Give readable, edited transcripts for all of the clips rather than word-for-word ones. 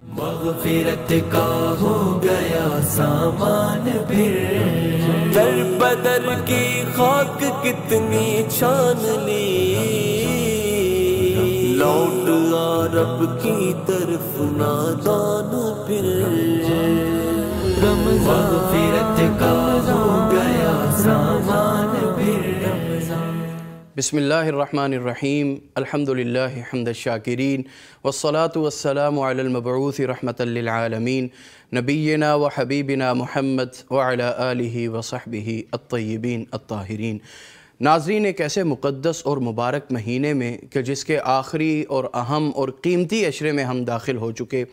مغفرت کا ہو گیا سامان پھر، در بدر کی خاک کتنی چھان لی، لوٹ آ رب کی طرف نادان پھر، مغفرت کا ہو گیا سامان پھر۔ بسم اللہ الرحمن الرحیم، الحمدللہ حمد الشاکرین، والصلاة والسلام علی المبعوث رحمۃ للعالمین، نبینا و حبیبنا محمد وعلی آلہ وصحبہ الطیبین الطاہرین۔ ناظرین، ایک ایسے مقدس اور مبارک مہینے میں کہ جس کے آخری اور اہم اور قیمتی عشرے میں ہم داخل ہو چکے،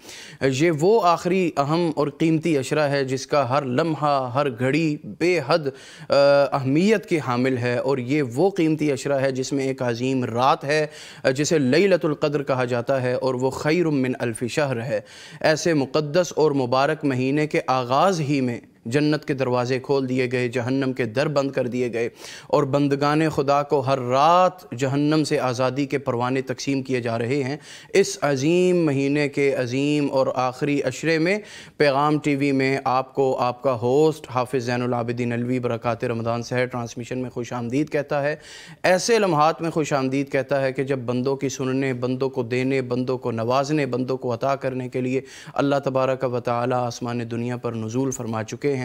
یہ وہ آخری اہم اور قیمتی عشرہ ہے جس کا ہر لمحہ ہر گھڑی بے حد اہمیت کی حامل ہے، اور یہ وہ قیمتی عشرہ ہے جس میں ایک عظیم رات ہے جسے لیلۃ القدر کہا جاتا ہے، اور وہ خیر من الف شہر ہے۔ ایسے مقدس اور مبارک مہینے کے آغاز ہی میں جنت کے دروازے کھول دیے گئے، جہنم کے در بند کر دیے گئے، اور بندگان خدا کو ہر رات جہنم سے آزادی کے پروانے تقسیم کیے جا رہے ہیں۔ اس عظیم مہینے کے عظیم اور آخری عشرے میں پیغام ٹی وی میں آپ کو آپ کا ہوسٹ حافظ زین العابدین علوی برکات رمضان سحر ٹرانسمیشن میں خوش آمدید کہتا ہے۔ ایسے لمحات میں خوش آمدید کہتا ہے کہ جب بندوں کی سننے، بندوں کو دینے، بندوں کو نوازنے، بندوں کو عطا کرنے کے لیے اللہ تبارک و تعالی آسمان دنیا پر نزول فرما چکے ہیں۔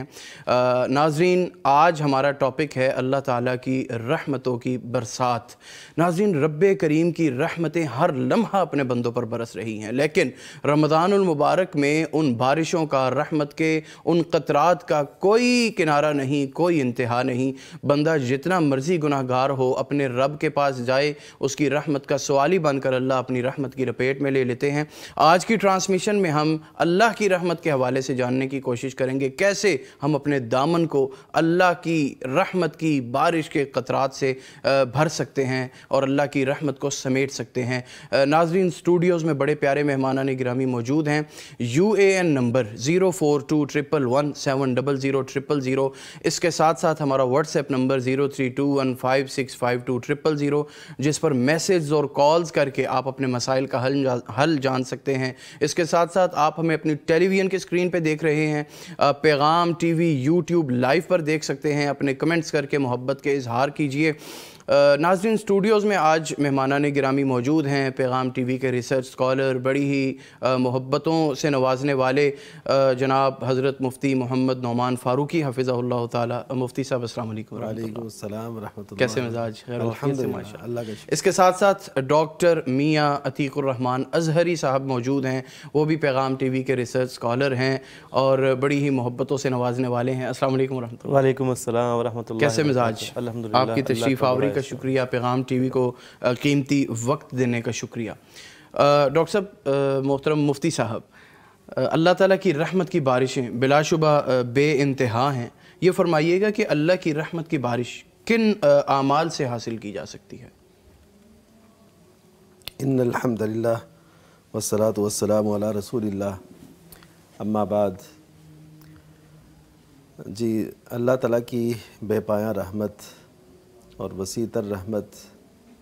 ناظرین، آج ہمارا ٹاپک ہے اللہ تعالیٰ کی رحمتوں کی برسات۔ ناظرین، رب کریم کی رحمتیں ہر لمحہ اپنے بندوں پر برس رہی ہیں، لیکن رمضان المبارک میں ان بارشوں کا، رحمت کے ان قطرات کا کوئی کنارہ نہیں، کوئی انتہا نہیں۔ بندہ جتنا مرضی گناہ گار ہو اپنے رب کے پاس جائے، اس کی رحمت کا سوالی بن کر اللہ اپنی رحمت کی لپیٹ میں لے لیتے ہیں۔ آج کی ٹرانسمیشن میں ہم اللہ کی رحمت کے حوالے سے جاننے کی کوشش کریں گے کیسے ہم اپنے دامن کو اللہ کی رحمت کی بارش کے قطرات سے بھر سکتے ہیں اور اللہ کی رحمت کو سمیٹ سکتے ہیں۔ ناظرین، سٹوڈیوز میں بڑے پیارے مہمانان گرامی موجود ہیں۔ UAN نمبر 0421770000، اس کے ساتھ ساتھ ہمارا واٹس ایپ نمبر 0321565200، جس پر میسیج اور کالز کر کے آپ اپنے مسائل کا حل جان سکتے ہیں۔ اس کے ساتھ ساتھ آپ ہمیں اپنی ٹیلی ویژن کی اسکرین پہ دیکھ رہے ہیں، پیغام ٹی وی یوٹیوب لائیو پر دیکھ سکتے ہیں۔ اپنے کمنٹس کر کے محبت کے اظہار کیجئے۔ ناظرین، سٹوڈیوز میں آج مہمانان گرامی موجود ہیں، پیغام ٹی وی کے ریسرچ سکالر، بڑی ہی محبتوں سے نوازنے والے جناب حضرت مفتی محمد نعمان فاروقی حفظہ اللہ تعالی۔ مفتی صاحب السلام علیکم۔ وعلیکم السلام ورحمۃ اللہ۔ کیسے مزاج؟ خیر وعافیت سے ماشاءاللہ۔ اللہ کا شکر۔ اس کے ساتھ ساتھ ڈاکٹر میاں عتیق الرحمن ازہری صاحب موجود ہیں، وہ بھی پیغام ٹی وی کے ریسرچ سکالر ہیں اور بڑی ہی محبتوں سے نوازنے والے ہیں۔ السلام علیکم ورحمۃ اللہ۔ وعلیکم السلام ورحمۃ اللہ۔ کیسے مزاج؟ الحمدللہ۔ آپ کی تشریف آوری کا شکریہ، پیغام ٹی وی کو قیمتی وقت دینے کا شکریہ۔ ڈاکٹر صاحب، محترم مفتی صاحب، اللہ تعالیٰ کی رحمت کی بارشیں بلا شبہ بے انتہا ہیں۔ یہ فرمائیے گا کہ اللہ کی رحمت کی بارش کن اعمال سے حاصل کی جا سکتی ہے؟ ان الحمدللہ والصلاة والسلام علی رسول اللہ، اما بعد۔ جی، اللہ تعالیٰ کی بے پایاں رحمت اور وسیع تر رحمت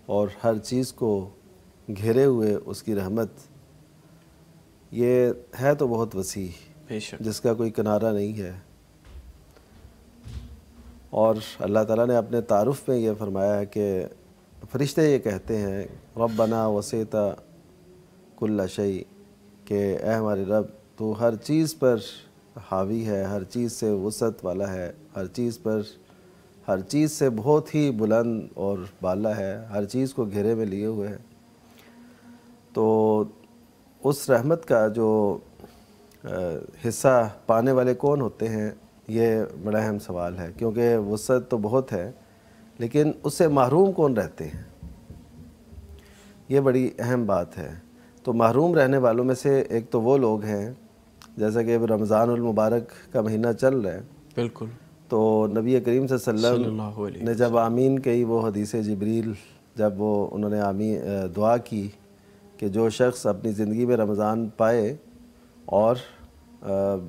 اور ہر چیز کو گھیرے ہوئے اس کی رحمت، یہ ہے تو بہت وسیع، بے شک، جس کا کوئی کنارہ نہیں ہے۔ اور اللہ تعالیٰ نے اپنے تعارف میں یہ فرمایا ہے کہ فرشتے یہ کہتے ہیں ربنا وسعت کل شیء، کہ اے ہمارے رب تو ہر چیز پر حاوی ہے، ہر چیز سے وسعت والا ہے، ہر چیز سے بہت ہی بلند اور بالا ہے، ہر چیز کو گھیرے میں لیے ہوئے ہے۔ تو اس رحمت کا جو حصہ پانے والے کون ہوتے ہیں، یہ بڑا اہم سوال ہے، کیونکہ وسعت تو بہت ہے لیکن اس سے محروم کون رہتے ہیں، یہ بڑی اہم بات ہے۔ تو محروم رہنے والوں میں سے ایک تو وہ لوگ ہیں، جیسا کہ رمضان المبارک کا مہینہ چل رہا ہے، بالکل، تو نبی کریم صلی اللہ علیہ وسلم نے جب آمین کہی، وہ حدیث جبریل جب انہوں نے آمین دعا کی کہ جو شخص اپنی زندگی میں رمضان پائے اور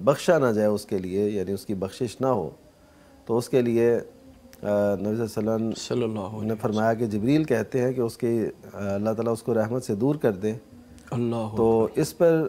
بخشا نہ جائے اس کے لیے، یعنی اس کی بخشش نہ ہو، تو اس کے لیے نبی صلی اللہ علیہ وسلم نے فرمایا کہ جبریل کہتے ہیں کہ اس کی اللہ تعالیٰ اس کو رحمت سے دور کر دے۔ اللہ تو اس پر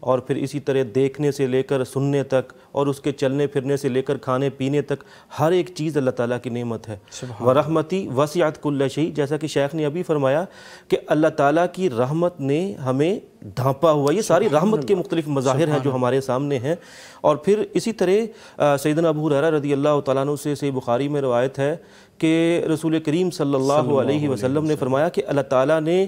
اور پھر اسی طرح دیکھنے سے لے کر سننے تک اور اس کے چلنے پھرنے سے لے کر کھانے پینے تک ہر ایک چیز اللہ تعالیٰ کی نعمت ہے۔ وَرَحْمَتِي وَسِعَتْ كُلَّ شَيْءٍ، جیسا کہ شیخ نے ابھی فرمایا کہ اللہ تعالیٰ کی رحمت نے ہمیں ڈھانپا ہوا، یہ ساری رحمت کے مختلف مظاہر ہیں جو ہمارے سامنے ہیں۔ اور پھر اسی طرح سیدنا ابو ہریرہ رضی اللہ تعالیٰ عنہ سے صحیح بخاری میں روایت ہے کہ رسول کریم صلی اللہ علیہ وسلم نے فرمایا کہ اللہ تعالیٰ نے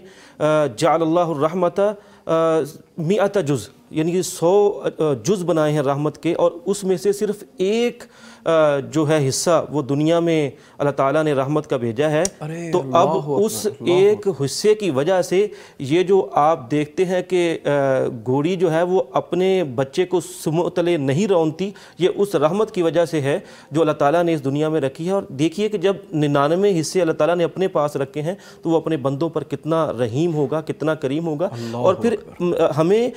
جعل اللہ الرحمت 100 جز، یعنی 100 جز بنائے ہیں رحمت کے، اور اس میں سے صرف ایک جو ہے حصہ وہ دنیا میں اللہ تعالیٰ نے رحمت کا بھیجا ہے۔ تو اب اس ایک حصے کی وجہ سے یہ جو آپ دیکھتے ہیں کہ گھوڑی جو ہے وہ اپنے بچے کو سمو تلے نہیں رونتی، یہ اس رحمت کی وجہ سے ہے جو اللہ تعالیٰ نے اس دنیا میں رکھی ہے۔ اور دیکھیے کہ جب 99 حصے اللہ تعالیٰ نے اپنے پاس رکھے ہیں تو وہ اپنے بندوں پر کتنا رحیم ہوگا، کتنا کریم ہوگا۔ اور پھر ہمیں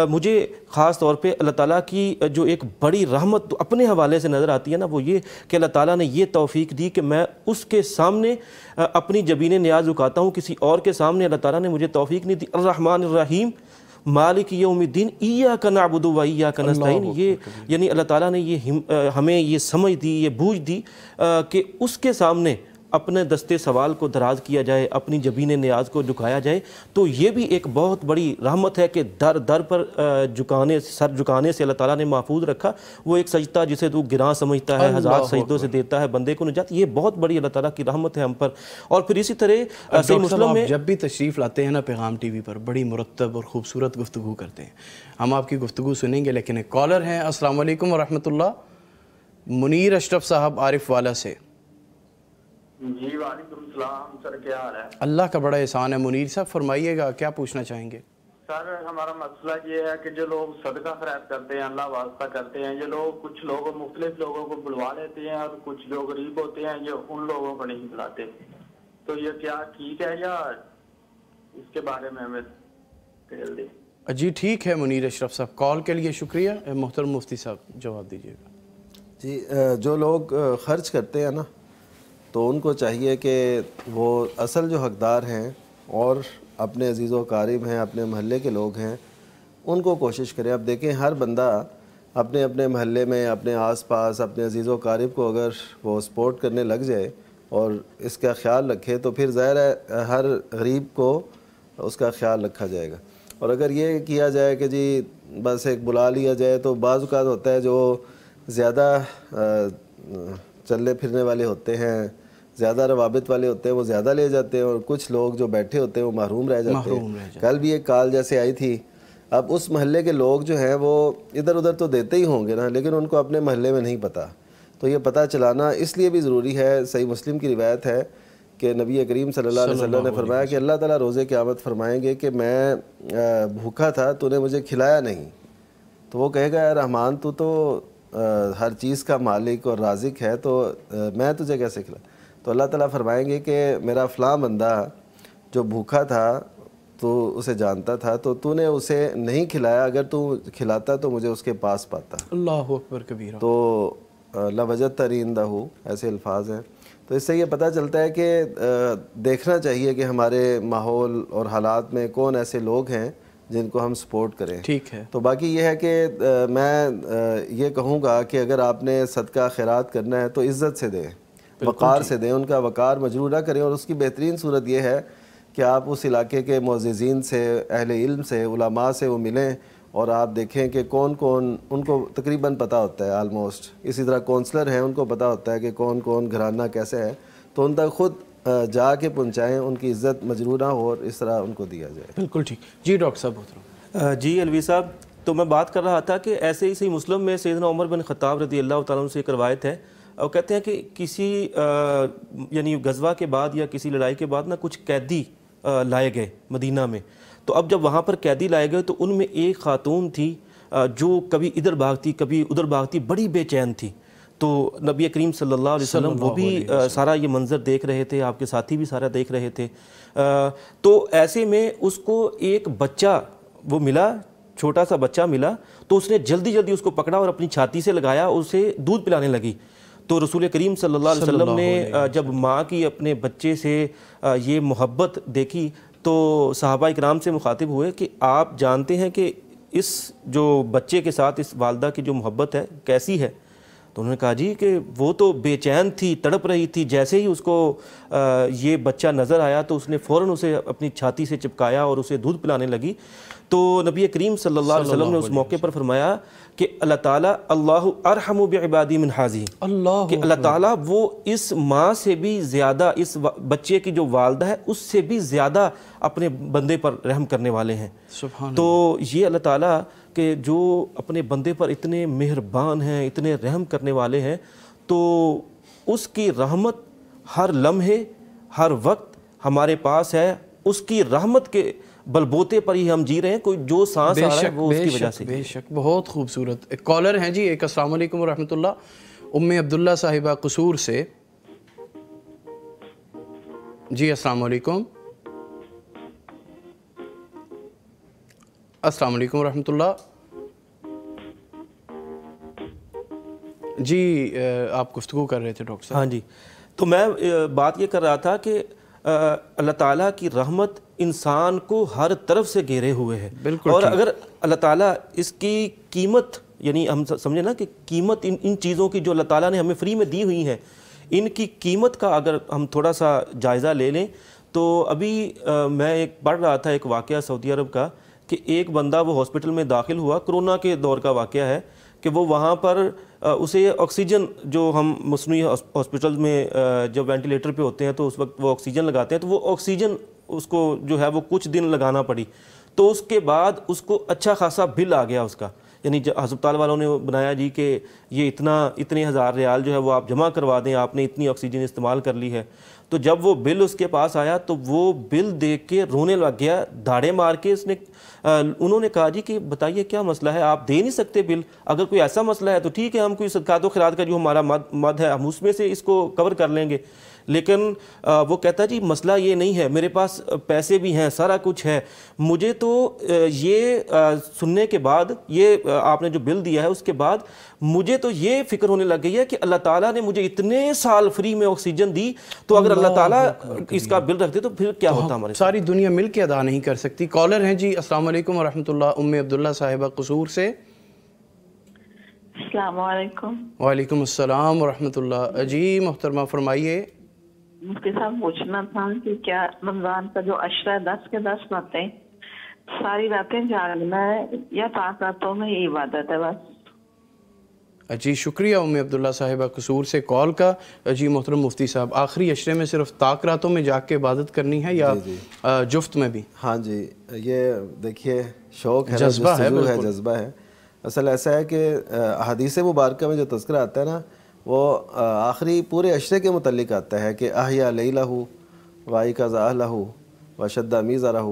مجھے خاص طور پہ اللہ تعالیٰ کی جو ایک بڑی رحمت اپنے حوالے سے نظر آتی ہے نا، وہ یہ کہ اللہ تعالیٰ نے یہ توفیق دی کہ میں اس کے سامنے اپنی جبین نیاز رکاتا ہوں، کسی اور کے سامنے اللہ تعالیٰ نے مجھے توفیق نہیں دی۔ الرحمن الرحیم مالک یوم الدین ایاک نعبد و ایاک نستعین، یہ یعنی اللہ تعالیٰ نے یہ ہمیں یہ سمجھ دی، یہ بوجھ دی کہ اس کے سامنے اپنے دستے سوال کو دراز کیا جائے، اپنی جبین نیاز کو جھکایا جائے۔ تو یہ بھی ایک بہت بڑی رحمت ہے کہ در در پر سر جھکانے سے اللہ تعالیٰ نے محفوظ رکھا۔ وہ ایک سجدہ جسے تو گراں سمجھتا ہے، ہزار سجدوں سے دیتا ہے بندے کو نجات، یہ بہت بڑی اللہ تعالیٰ کی رحمت ہے ہم پر۔ اور پھر اسی طرح صحیح مسلم میں جب بھی تشریف لاتے ہیں نا پیغام ٹی وی پر، بڑی مرتب اور خوبصورت گفتگو کرتے ہیں۔ ہم آپ کی گفتگو سنیں گے، لیکن ایک کالر ہیں۔ السلام علیکم ورحمۃ اللہ، منیر اشرف صاحب عارف والا سے۔ جی وعلیکم السلام سر، کیا حال ہے؟ اللہ کا بڑا احسان ہے۔ منیر صاحب فرمائیے گا، کیا پوچھنا چاہیں گے؟ سر ہمارا مسئلہ یہ ہے کہ جو لوگ صدقہ خیرات کرتے ہیں، اللہ واسطہ کرتے ہیں، یہ لوگ کچھ لوگ مختلف لوگوں کو بلوا لیتے ہیں، اور کچھ جو غریب ہوتے ہیں جو ان لوگوں کو نہیں بلاتے، تو یہ کیا ٹھیک ہے یا اس کے بارے میں ہمیں ڈیٹیل دیں؟ جی ٹھیک ہے منیر اشرف صاحب، کال کے لیے شکریہ۔ محترم مفتی صاحب جواب دیجیے گا۔ جی جو لوگ خرچ کرتے ہیں نا، تو ان کو چاہیے کہ وہ اصل جو حقدار ہیں اور اپنے عزیز و اقارب ہیں، اپنے محلے کے لوگ ہیں، ان کو کوشش کریں۔ اب دیکھیں ہر بندہ اپنے اپنے محلے میں، اپنے آس پاس اپنے عزیز و اقارب کو اگر وہ سپورٹ کرنے لگ جائے اور اس کا خیال رکھے، تو پھر ظاہر ہے ہر غریب کو اس کا خیال رکھا جائے گا۔ اور اگر یہ کیا جائے کہ جی بس ایک بلا لیا جائے، تو بعض اوقات ہوتا ہے جو زیادہ چلنے پھرنے والے ہوتے ہیں، زیادہ روابط والے ہوتے ہیں، وہ زیادہ لے جاتے ہیں، اور کچھ لوگ جو بیٹھے ہوتے ہیں وہ محروم رہ جاتے ہیں۔ کل بھی ایک کال جیسے آئی تھی، اب اس محلے کے لوگ جو ہیں وہ ادھر ادھر تو دیتے ہی ہوں گے نا، لیکن ان کو اپنے محلے میں نہیں پتہ، تو یہ پتہ چلانا اس لیے بھی ضروری ہے۔ صحیح مسلم کی روایت ہے کہ نبی کریم صلی اللہ علیہ وسلم نے فرمایا کہ اللہ تعالیٰ روز قیامت فرمائیں گے کہ میں بھوکا تھا، تو نے مجھے کھلایا نہیں۔ تو وہ کہے گا، اے رحمان تو ہر چیز کا مالک اور رازق ہے، تو میں تجھے کیسے کھلا؟ تو اللہ تعالیٰ فرمائیں گے کہ میرا فلاں بندہ جو بھوکا تھا تو اسے جانتا تھا، تو تو نے اسے نہیں کھلایا، اگر تو کھلاتا تو مجھے اس کے پاس پاتا۔ اللہ اکبر کبیرہ۔ تو لوجدت عندہ، ایسے الفاظ ہیں۔ تو اس سے یہ پتہ چلتا ہے کہ دیکھنا چاہیے کہ ہمارے ماحول اور حالات میں کون ایسے لوگ ہیں جن کو ہم سپورٹ کریں۔ ٹھیک ہے۔ تو باقی یہ ہے کہ میں یہ کہوں گا کہ اگر آپ نے صدقہ خیرات کرنا ہے تو عزت سے دیں، وقار سے دیں، ان کا وقار مجروح نہ کریں۔ اور اس کی بہترین صورت یہ ہے کہ آپ اس علاقے کے معززین سے، اہل علم سے، علماء سے وہ ملیں، اور آپ دیکھیں کہ کون کون، ان کو تقریباً پتہ ہوتا ہے آلموسٹ، اسی طرح کونسلر ہیں ان کو پتہ ہوتا ہے کہ کون کون گھرانہ کیسے ہے، تو ان تک خود جا کے پہنچائیں، ان کی عزت مجروح نہ ہو، اور اس طرح ان کو دیا جائے۔ بالکل ٹھیک۔ جی ڈاکٹر صاحب محترم۔ جی الوی صاحب، تو میں بات کر رہا تھا کہ ایسے ہی صحیح مسلم میں سیدنا عمر بن خطاب رضی اللہ تعالیٰ عنہ سے ایک روایت ہے، اور کہتے ہیں کہ کسی یعنی غزوہ کے بعد یا کسی لڑائی کے بعد نا کچھ قیدی لائے گئے مدینہ میں، تو اب جب وہاں پر قیدی لائے گئے تو ان میں ایک خاتون تھی جو کبھی ادھر بھاگتی کبھی ادھر بھاگتی، بڑی بے چین تھی۔ تو نبی کریم صلی اللہ علیہ وسلم وہ بھی سارا یہ منظر دیکھ رہے تھے، آپ کے ساتھی بھی سارا دیکھ رہے تھے۔ تو ایسے میں اس کو ایک بچہ وہ ملا، چھوٹا سا بچہ ملا، تو اس نے جلدی جلدی اس کو پکڑا اور اپنی چھاتی سے لگایا، اسے دودھ پلانے لگی۔ تو رسول کریم صلی اللہ علیہ وسلم نے جب ماں کی اپنے بچے سے یہ محبت دیکھی تو صحابہ اکرام سے مخاطب ہوئے کہ آپ جانتے ہیں کہ اس جو بچے کے ساتھ اس والدہ کی جو محبت ہے کیسی ہے؟ تو انہوں نے کہا جی کہ وہ تو بے چین تھی، تڑپ رہی تھی، جیسے ہی اس کو یہ بچہ نظر آیا تو اس نے فوراً اسے اپنی چھاتی سے چپکایا اور اسے دودھ پلانے لگی۔ تو نبی کریم صلی اللہ علیہ وسلم نے اس موقع پر فرمایا کہ اللہ تعالیٰ اللہ ارحم بعبادی من حاذی، کہ اللہ تعالیٰ وہ اس ماں سے بھی زیادہ، اس بچے کی جو والدہ ہے اس سے بھی زیادہ اپنے بندے پر رحم کرنے والے ہیں۔ تو یہ اللہ تعالیٰ کہ جو اپنے بندے پر اتنے مہربان ہیں، اتنے رحم کرنے والے ہیں، تو اس کی رحمت ہر لمحے ہر وقت ہمارے پاس ہے۔ اس کی رحمت کے بلبوتے پر ہی ہم جی رہے ہیں، کوئی جو سانس آ رہا ہے وہ اس کی وجہ سے۔ بے شک، بہت خوبصورت۔ ایک کالر ہیں جی، ایک السلام علیکم ورحمۃ اللہ، ام عبداللہ صاحبہ قصور سے۔ جی السلام علیکم۔ السلام علیکم ورحمۃ اللہ۔ جی آپ گفتگو کر رہے تھے ڈاکٹر صاحب۔ ہاں جی، تو میں بات یہ کر رہا تھا کہ اللہ تعالیٰ کی رحمت انسان کو ہر طرف سے گھیرے ہوئے ہے، اور اگر اللہ تعالیٰ اس کی قیمت، یعنی ہم سمجھے نا کہ قیمت ان چیزوں کی جو اللہ تعالیٰ نے ہمیں فری میں دی ہوئی ہیں، ان کی قیمت کا اگر ہم تھوڑا سا جائزہ لے لیں تو ابھی میں ایک پڑھ رہا تھا ایک واقعہ سعودی عرب کا، کہ ایک بندہ وہ ہاسپٹل میں داخل ہوا، کرونا کے دور کا واقعہ ہے، کہ وہ وہاں پر اسے آکسیجن، جو ہم مصنوعی ہاسپٹل میں جب وینٹیلیٹر پہ ہوتے ہیں تو اس وقت وہ آکسیجن لگاتے ہیں، تو وہ آکسیجن اس کو جو ہے وہ کچھ دن لگانا پڑی، تو اس کے بعد اس کو اچھا خاصا بل آ گیا اس کا، یعنی ہسپتال والوں نے بنایا جی کہ یہ اتنے ہزار ریال جو ہے وہ آپ جمع کروا دیں، آپ نے اتنی آکسیجن استعمال کر لی ہے۔ تو جب وہ بل اس کے پاس آیا تو وہ بل دیکھ کے رونے لگ گیا، دھاڑے مار کے۔ انہوں نے کہا جی کہ بتائیے کیا مسئلہ ہے، آپ دے نہیں سکتے بل؟ اگر کوئی ایسا مسئلہ ہے تو ٹھیک ہے، ہم کوئی صدقات و خیرات کا جو ہمارا مد ہے ہم اس میں سے اس کو کور کر لیں گے، لیکن وہ کہتا جی مسئلہ یہ نہیں ہے، میرے پاس پیسے بھی ہیں، سارا کچھ ہے، مجھے تو یہ سننے کے بعد، یہ آپ نے جو بل دیا ہے اس کے بعد مجھے تو یہ فکر ہونے لگ گئی ہے کہ اللہ تعالیٰ نے مجھے اتنے سال فری میں آکسیجن دی، تو اگر اللہ تعالیٰ اس کا بل رکھ دے تو پھر کیا ہوتا ہمارے؟ ساری دنیا مل کے ادا نہیں کر سکتی۔ کالر ہیں جی، السلام علیکم ورحمۃ اللہ، ام عبداللہ صاحبہ قصور سے۔ السلام علیکم۔ وعلیکم السلام ورحمۃ اللہ۔ جی محترمہ فرمائیے۔ مفتی صاحب پوچھنا تھا کہ کیا رمضان کا جو عشرہ 10 کے 10 راتیں ساری راتیں جاگنا ہے یا 5 راتوں میں یہ عبادت ہے بس؟ جی شکریہ ام عبداللہ صاحبہ قصور سے کال کا۔ جی محترم مفتی صاحب، آخری عشرے میں صرف طاق راتوں میں جاگ کے عبادت کرنی ہے یا جفت میں بھی؟ ہاں جی، یہ دیکھیے شوق ہے، جذبہ ہے، جذبہ ہے۔ اصل ایسا ہے کہ حدیث مبارکہ میں جو تذکرہ آتا ہے نا، وہ آخری پورے عشرے کے متعلق آتا ہے کہ احیا لیلہ وایقظ اہلہ وشد میزرہ۔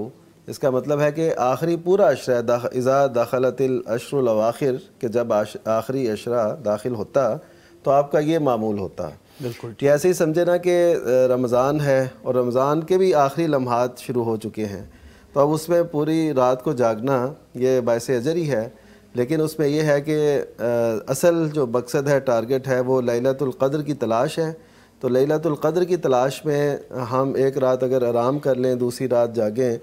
اس کا مطلب ہے کہ آخری پورا عشرہ اذا دخلت العشر الاواخر، کہ جب آخری عشرہ داخل ہوتا تو آپ کا یہ معمول ہوتا۔ بالکل ایسے ہی سمجھے نا کہ رمضان ہے اور رمضان کے بھی آخری لمحات شروع ہو چکے ہیں، تو اب اس میں پوری رات کو جاگنا یہ باعث اجر ہی ہے، لیکن اس میں یہ ہے کہ اصل جو مقصد ہے، ٹارگٹ ہے، وہ لیلۃ القدر کی تلاش ہے۔ تو لیلۃ القدر کی تلاش میں ہم ایک رات اگر آرام کر لیں، دوسری رات جاگیں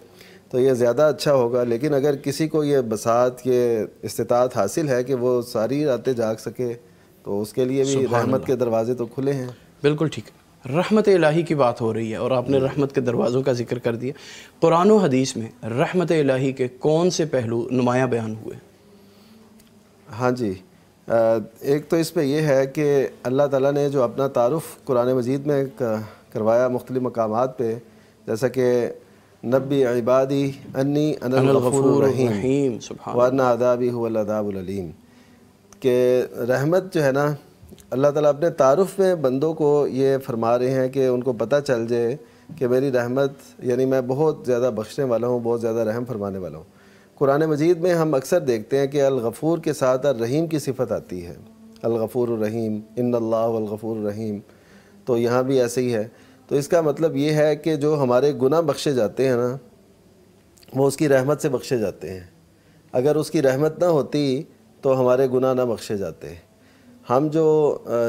تو یہ زیادہ اچھا ہوگا، لیکن اگر کسی کو یہ بساط، یہ استطاعت حاصل ہے کہ وہ ساری راتیں جاگ سکے تو اس کے لیے بھی رحمت کے دروازے تو کھلے ہیں۔ بالکل ٹھیک ہے، رحمت الہی کی بات ہو رہی ہے اور آپ نے رحمت کے دروازوں کا ذکر کر دیا۔ قرآن و حدیث میں رحمت الہی کے کون سے پہلو نمایاں بیان ہوئے؟ ہاں جی، ایک تو اس پہ یہ ہے کہ اللہ تعالیٰ نے جو اپنا تعارف قرآن مجید میں کروایا مختلف مقامات پہ، جیسا کہ نبی عبادی انی انا الغفور الرحیم وان عذابی هو العذاب العلیم، کہ رحمت جو ہے نا، اللہ تعالیٰ اپنے تعارف میں بندوں کو یہ فرما رہے ہیں کہ ان کو پتہ چل جائے کہ میری رحمت، یعنی میں بہت زیادہ بخشنے والا ہوں، بہت زیادہ رحم فرمانے والا ہوں۔ قرآن مجید میں ہم اکثر دیکھتے ہیں کہ الغفور کے ساتھ الرحیم کی صفت آتی ہے، الغفور الرحیم، ان اللہ الغفور الرحیم، تو یہاں بھی ایسے ہی ہے۔ تو اس کا مطلب یہ ہے کہ جو ہمارے گناہ بخشے جاتے ہیں نا، وہ اس کی رحمت سے بخشے جاتے ہیں۔ اگر اس کی رحمت نہ ہوتی تو ہمارے گناہ نہ بخشے جاتے۔ ہم جو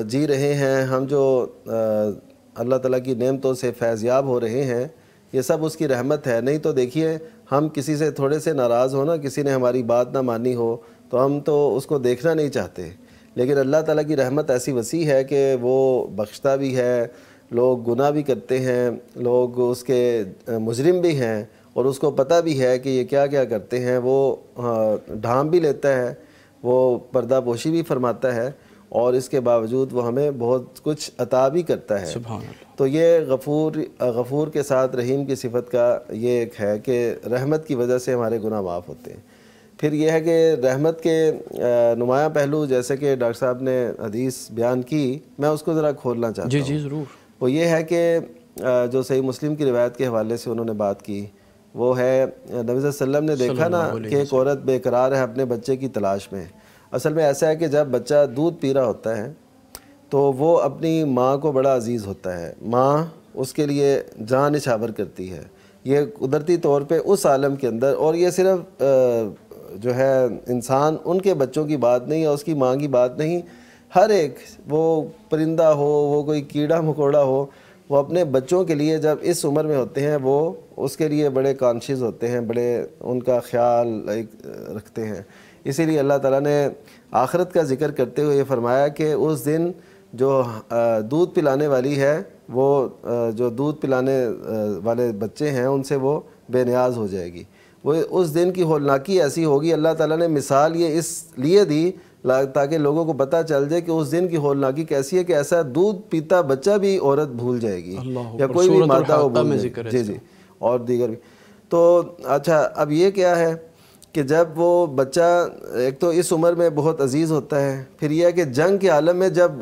جی رہے ہیں، ہم جو اللہ تعالیٰ کی نعمتوں سے فیض یاب ہو رہے ہیں، یہ سب اس کی رحمت ہے۔ نہیں تو دیکھیے ہم کسی سے تھوڑے سے ناراض ہو نا، کسی نے ہماری بات نہ مانی ہو تو ہم تو اس کو دیکھنا نہیں چاہتے، لیکن اللہ تعالیٰ کی رحمت ایسی وسیع ہے کہ وہ بخشتا بھی ہے، لوگ گناہ بھی کرتے ہیں، لوگ اس کے مجرم بھی ہیں اور اس کو پتہ بھی ہے کہ یہ کیا کیا کرتے ہیں، وہ ڈھانپ بھی لیتا ہے، وہ پردہ پوشی بھی فرماتا ہے، اور اس کے باوجود وہ ہمیں بہت کچھ عطا بھی کرتا ہے۔ سبحان اللہ۔ تو یہ غفور کے ساتھ رحیم کی صفت کا یہ ایک ہے کہ رحمت کی وجہ سے ہمارے گناہ معاف ہوتے ہیں۔ پھر یہ ہے کہ رحمت کے نمایاں پہلو جیسے کہ ڈاکٹر صاحب نے حدیث بیان کی، میں اس کو ذرا کھولنا چاہتا ہوں۔ جی ضرور۔ وہ یہ ہے کہ جو صحیح مسلم کی روایت کے حوالے سے انہوں نے بات کی، وہ ہے نبی صلی اللہ علیہ وسلم نے دیکھا نا کہ ایک عورت بے قرار ہے اپنے بچے کی تلاش میں۔ اصل میں ایسا ہے کہ جب بچہ دودھ پی رہا ہوتا ہے تو وہ اپنی ماں کو بڑا عزیز ہوتا ہے، ماں اس کے لیے جان نچھاور کرتی ہے، یہ قدرتی طور پہ اس عالم کے اندر، اور یہ صرف جو ہے انسان ان کے بچوں کی بات نہیں ہے، اس کی ماں کی بات نہیں، ہر ایک، وہ پرندہ ہو، وہ کوئی کیڑا مکوڑا ہو، وہ اپنے بچوں کے لیے جب اس عمر میں ہوتے ہیں وہ اس کے لیے بڑے کانشیس ہوتے ہیں، بڑے ان کا خیال رکھتے ہیں۔ اسی لیے اللہ تعالیٰ نے آخرت کا ذکر کرتے ہوئے یہ فرمایا کہ اس دن جو دودھ پلانے والی ہے، وہ جو دودھ پلانے والے بچے ہیں ان سے وہ بے نیاز ہو جائے گی۔ وہ اس دن کی ہولناکی ایسی ہوگی، اللہ تعالیٰ نے مثال یہ اس لیے دی تاکہ لوگوں کو پتہ چل جائے کہ اس دن کی ہولناکی کیسی ہے کہ ایسا دودھ پیتا بچہ بھی عورت بھول جائے گی، یا کوئی بھی مادہ وہ بھول جائے گی۔ جی اور دیگر بھی۔ تو اچھا اب یہ کیا ہے کہ جب وہ بچہ ایک تو اس عمر میں بہت عزیز ہوتا ہے، پھر یہ ہے کہ جنگ کے عالم میں جب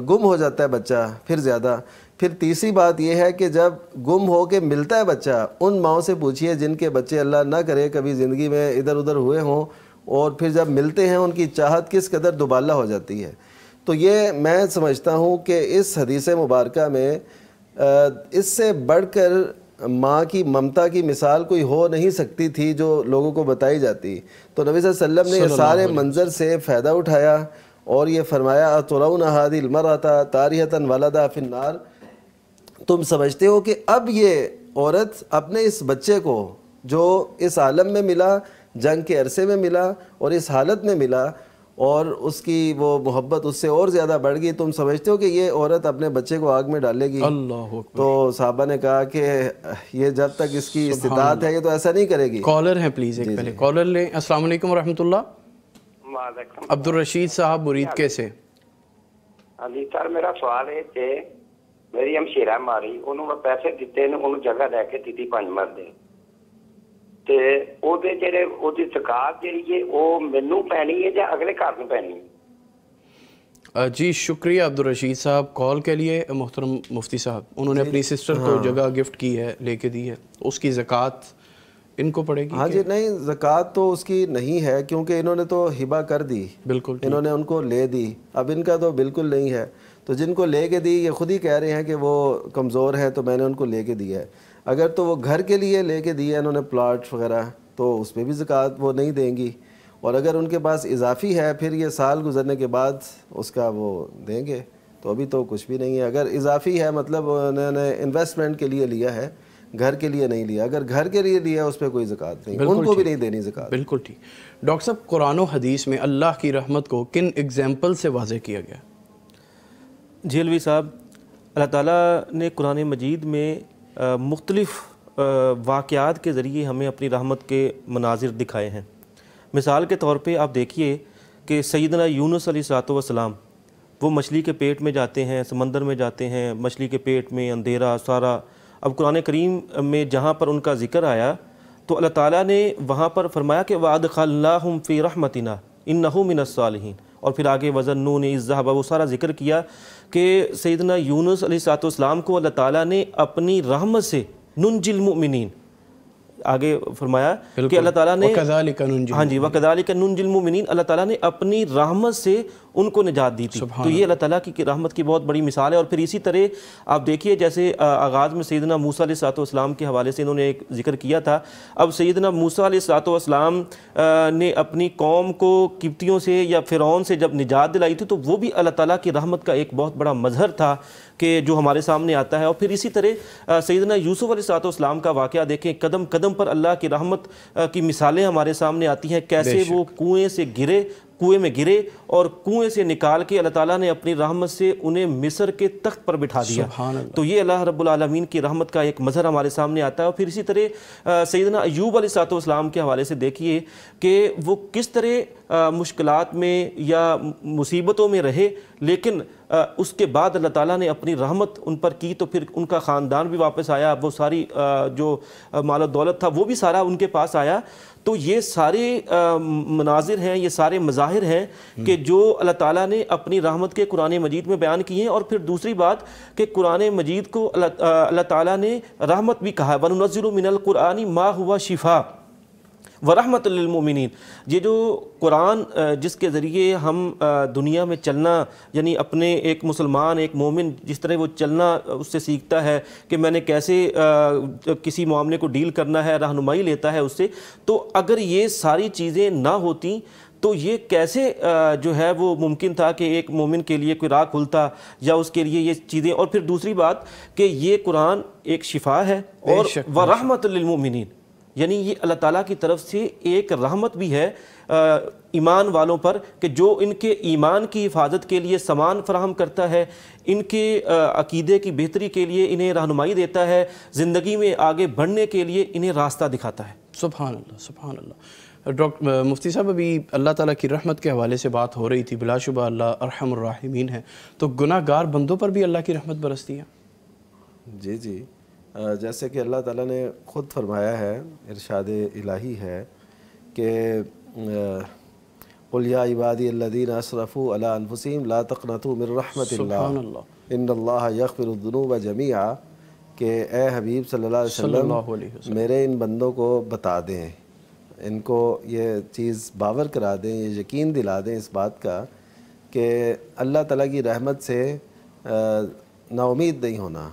گم ہو جاتا ہے بچہ پھر زیادہ، پھر تیسری بات یہ ہے کہ جب گم ہو کے ملتا ہے بچہ، ان ماؤں سے پوچھئے جن کے بچے اللہ نہ کرے کبھی زندگی میں ادھر ادھر ہوئے ہوں، اور پھر جب ملتے ہیں ان کی چاہت کس قدر دوبالا ہو جاتی ہے۔ تو یہ میں سمجھتا ہوں کہ اس حدیث مبارکہ میں اس سے بڑھ کر ماں کی ممتا کی مثال کوئی ہو نہیں سکتی تھی جو لوگوں کو بتائی جاتی۔ تو نبی صلی اللہ علیہ وسلم نے یہ سارے منظر سے فائدہ اٹھایا اور یہ فرمایا اترون هذه المرأة طاریۃ ولدها فی النار، تم سمجھتے ہو کہ اب یہ عورت اپنے اس بچے کو جو اس عالم میں ملا، جنگ کے عرصے میں ملا اور اس حالت میں ملا، اور اس کی وہ محبت اس سے اور زیادہ بڑھ گئی، تم سمجھتے ہو کہ یہ عورت اپنے بچے کو آگ میں ڈالے گی؟ اللہ اکبر۔ تو صحابہ نے کہا کہ یہ جب تک اس کی استطاعت ہے یہ تو ایسا نہیں کرے گی۔ کالر ہیں پلیز، ایک پہلے کالر لیں۔ السلام علیکم ورحمۃ اللہ۔ وعلیکم عبدالرشید صاحب مرید کیسے؟ ਹਾਂਜੀ ਸਰ ਮੇਰਾ ਸਵਾਲ ਇਹ ਕਿ ਮੇਰੀ ਹਮਸ਼ੀਰਾ ਮਾਰੀ, ਉਹਨੂੰ ਮੈਂ ਪੈਸੇ ਦਿੱਤੇ ਨੇ, ਉਹਨੂੰ ਜਗ੍ਹਾ ਲੈ ਕੇ ਦਿੱਤੀ 5 ਮਰਲੇ, ਤੇ ਉਹਦੇ ਜਿਹੜੇ ਉਹਦੀ ਜ਼ਕਾਤ ਜਿਹੜੀ ਹੈ ਉਹ ਮੈਨੂੰ ਪੈਣੀ ਹੈ ਜਾਂ ਅਗਲੇ ਘਰ ਨੂੰ ਪੈਣੀ ہے؟ جی شکریہ عبدالرشید صاحب کال کے لیے۔ محترم مفتی صاحب، انہوں نے اپنی سسٹر کو جگہ گفٹ کی ہے، لے کے دی ہے، اس کی زکوٰۃ ان کو پڑے گی؟ ہاں جی، نہیں زکوٰۃ تو اس کی نہیں ہے کیونکہ انہوں نے تو ہبہ کر دی، بالکل انہوں نے ان کو لے دی، اب ان کا تو بالکل نہیں ہے۔ تو جن کو لے کے دی یہ خود ہی کہہ رہے ہیں کہ وہ کمزور ہیں تو میں نے ان کو لے کے دیا ہے۔ اگر تو وہ گھر کے لیے لے کے دیا ہے انہوں نے پلاٹ وغیرہ، تو اس پہ بھی زکوٰۃ وہ نہیں دیں گی، اور اگر ان کے پاس اضافی ہے پھر یہ سال گزرنے کے بعد اس کا وہ دیں گے، تو ابھی تو کچھ بھی نہیں ہے۔ اگر اضافی ہے مطلب انہوں نے انویسٹمنٹ کے لیے لیا ہے، گھر کے لیے نہیں لیا، اگر گھر کے لیے لیا اس پہ کوئی زکوٰۃ نہیں، ان کو بھی نہیں دینی زکوٰۃ۔ بالکل ٹھیک۔ ڈاکٹر صاحب، قرآن و حدیث میں اللہ کی رحمت کو کن ایگزامپل سے واضح کیا گیا؟ جی الوی صاحب، اللہ تعالیٰ نے قرآن مجید میں مختلف واقعات کے ذریعے ہمیں اپنی رحمت کے مناظر دکھائے ہیں۔ مثال کے طور پہ آپ دیکھیے کہ سیدنا یونس علیہ السلام وہ مچھلی کے پیٹ میں جاتے ہیں، سمندر میں جاتے ہیں، مچھلی کے پیٹ میں اندھیرا سارا۔ اب قرآن کریم میں جہاں پر ان کا ذکر آیا تو اللہ تعالیٰ نے وہاں پر فرمایا کہ وَأَدْخَلْنَاهُمْ فِي رَحْمَتِنَا إِنَّهُ مِنَ الصَّالِحِينَ، اور پھر آگے وَظَنُّونِ إِذْ ذَهَبَ، وہ سارا ذکر کیا کہ سیدنا یونس علیہ السلام کو اللہ تعالیٰ نے اپنی رحمت سے نُنْجِي الْمُؤْمِنِينَ، آگے فرمایا کہ اللہ تعالیٰ نے وَكَذَلِكَ نُنْجِي، ہاں جی، وَكَذَلِكَ نُنْجِي الْمُؤْمِنِينَ، اللہ تعالیٰ نے اپنی رحمت سے ان کو نجات دی تھی. تو یہ اللہ تعالیٰ کی رحمت کی بہت بڑی مثال ہے. اور پھر اسی طرح آپ دیکھیے جیسے آغاز میں سیدنا موسیٰ علیہ السلام کے حوالے سے انہوں نے ایک ذکر کیا تھا. اب سیدنا موسیٰ علیہ السلام نے اپنی قوم کو قبطیوں سے یا فرعون سے جب نجات دلائی تھی تو وہ بھی اللہ تعالیٰ کی رحمت کا ایک بہت بڑا مظہر تھا کہ جو ہمارے سامنے آتا ہے. اور پھر اسی طرح سیدنا یوسف علیہ السلام کا واقعہ دیکھیں, قدم قدم پر اللہ کی رحمت کی مثالیں ہمارے سامنے آتی ہیں, کیسے وہ کنویں میں گرے اور کنویں سے نکال کے اللہ تعالیٰ نے اپنی رحمت سے انہیں مصر کے تخت پر بٹھا دیا. تو یہ اللہ رب العالمین کی رحمت کا ایک مظہر ہمارے سامنے آتا ہے. اور پھر اسی طرح سیدنا ایوب علیہ السلام کے حوالے سے دیکھیے کہ وہ کس طرح مشکلات میں یا مصیبتوں میں رہے, لیکن اس کے بعد اللہ تعالیٰ نے اپنی رحمت ان پر کی تو پھر ان کا خاندان بھی واپس آیا, وہ ساری جو مال و دولت تھا وہ بھی سارا ان کے پاس آیا. تو یہ سارے مناظر ہیں, یہ سارے مظاہر ہیں کہ جو اللہ تعالیٰ نے اپنی رحمت کے قرآن مجید میں بیان کیے ہیں. اور پھر دوسری بات کہ قرآن مجید کو اللہ تعالیٰ نے رحمت بھی کہا ہے, وَنُنَزِّلُ مِنَ الْقُرْآنِ مَا هُوَ شِفَاءٌ وَرَحْمَةٌ لِّلْمُؤْمِنِينَ. یہ جو قرآن جس کے ذریعے ہم دنیا میں چلنا, یعنی اپنے ایک مسلمان ایک مومن جس طرح وہ چلنا اس سے سیکھتا ہے کہ میں نے کیسے کسی معاملے کو ڈیل کرنا ہے, رہنمائی لیتا ہے اس سے, تو اگر یہ ساری چیزیں نہ ہوتیں تو یہ کیسے جو ہے وہ ممکن تھا کہ ایک مومن کے لیے کوئی راہ کھلتا یا اس کے لیے یہ چیزیں. اور پھر دوسری بات کہ یہ قرآن ایک شفا ہے اور وَرَحْمَةٌ لِّلْمُؤْمِنِينَ, یعنی یہ اللہ تعالیٰ کی طرف سے ایک رحمت بھی ہے ایمان والوں پر کہ جو ان کے ایمان کی حفاظت کے لیے سامان فراہم کرتا ہے, ان کے عقیدے کی بہتری کے لیے انہیں رہنمائی دیتا ہے, زندگی میں آگے بڑھنے کے لیے انہیں راستہ دکھاتا ہے. سبحان اللہ, سبحان اللہ. ڈاکٹر مفتی صاحب, ابھی اللہ تعالیٰ کی رحمت کے حوالے سے بات ہو رہی تھی, بلا شبہ اللہ ارحم الراحمین ہے, تو گناہ گار بندوں پر بھی اللہ کی رحمت برستی ہے؟ جی جی, جیسے کہ اللہ تعالیٰ نے خود فرمایا ہے, ارشاد الہی ہے کہ قُلْ يَا عِبَادِيَ الَّذِينَ أَسْرَفُوا عَلَىٰ أَنفُسِهِمْ لَا تَقْنَطُوا مِن رَحْمَةِ اللَّهِ إِنَّ اللَّهَ يَغْفِرُ الذُّنُوبَ جَمِيعًا, کہ اے حبیب صلی اللہ علیہ وسلم میرے ان بندوں کو بتا دیں, ان کو یہ چیز باور کرا دیں, یہ یقین دلا دیں اس بات کا کہ اللہ تعالیٰ کی رحمت سے نا امید نہیں ہونا.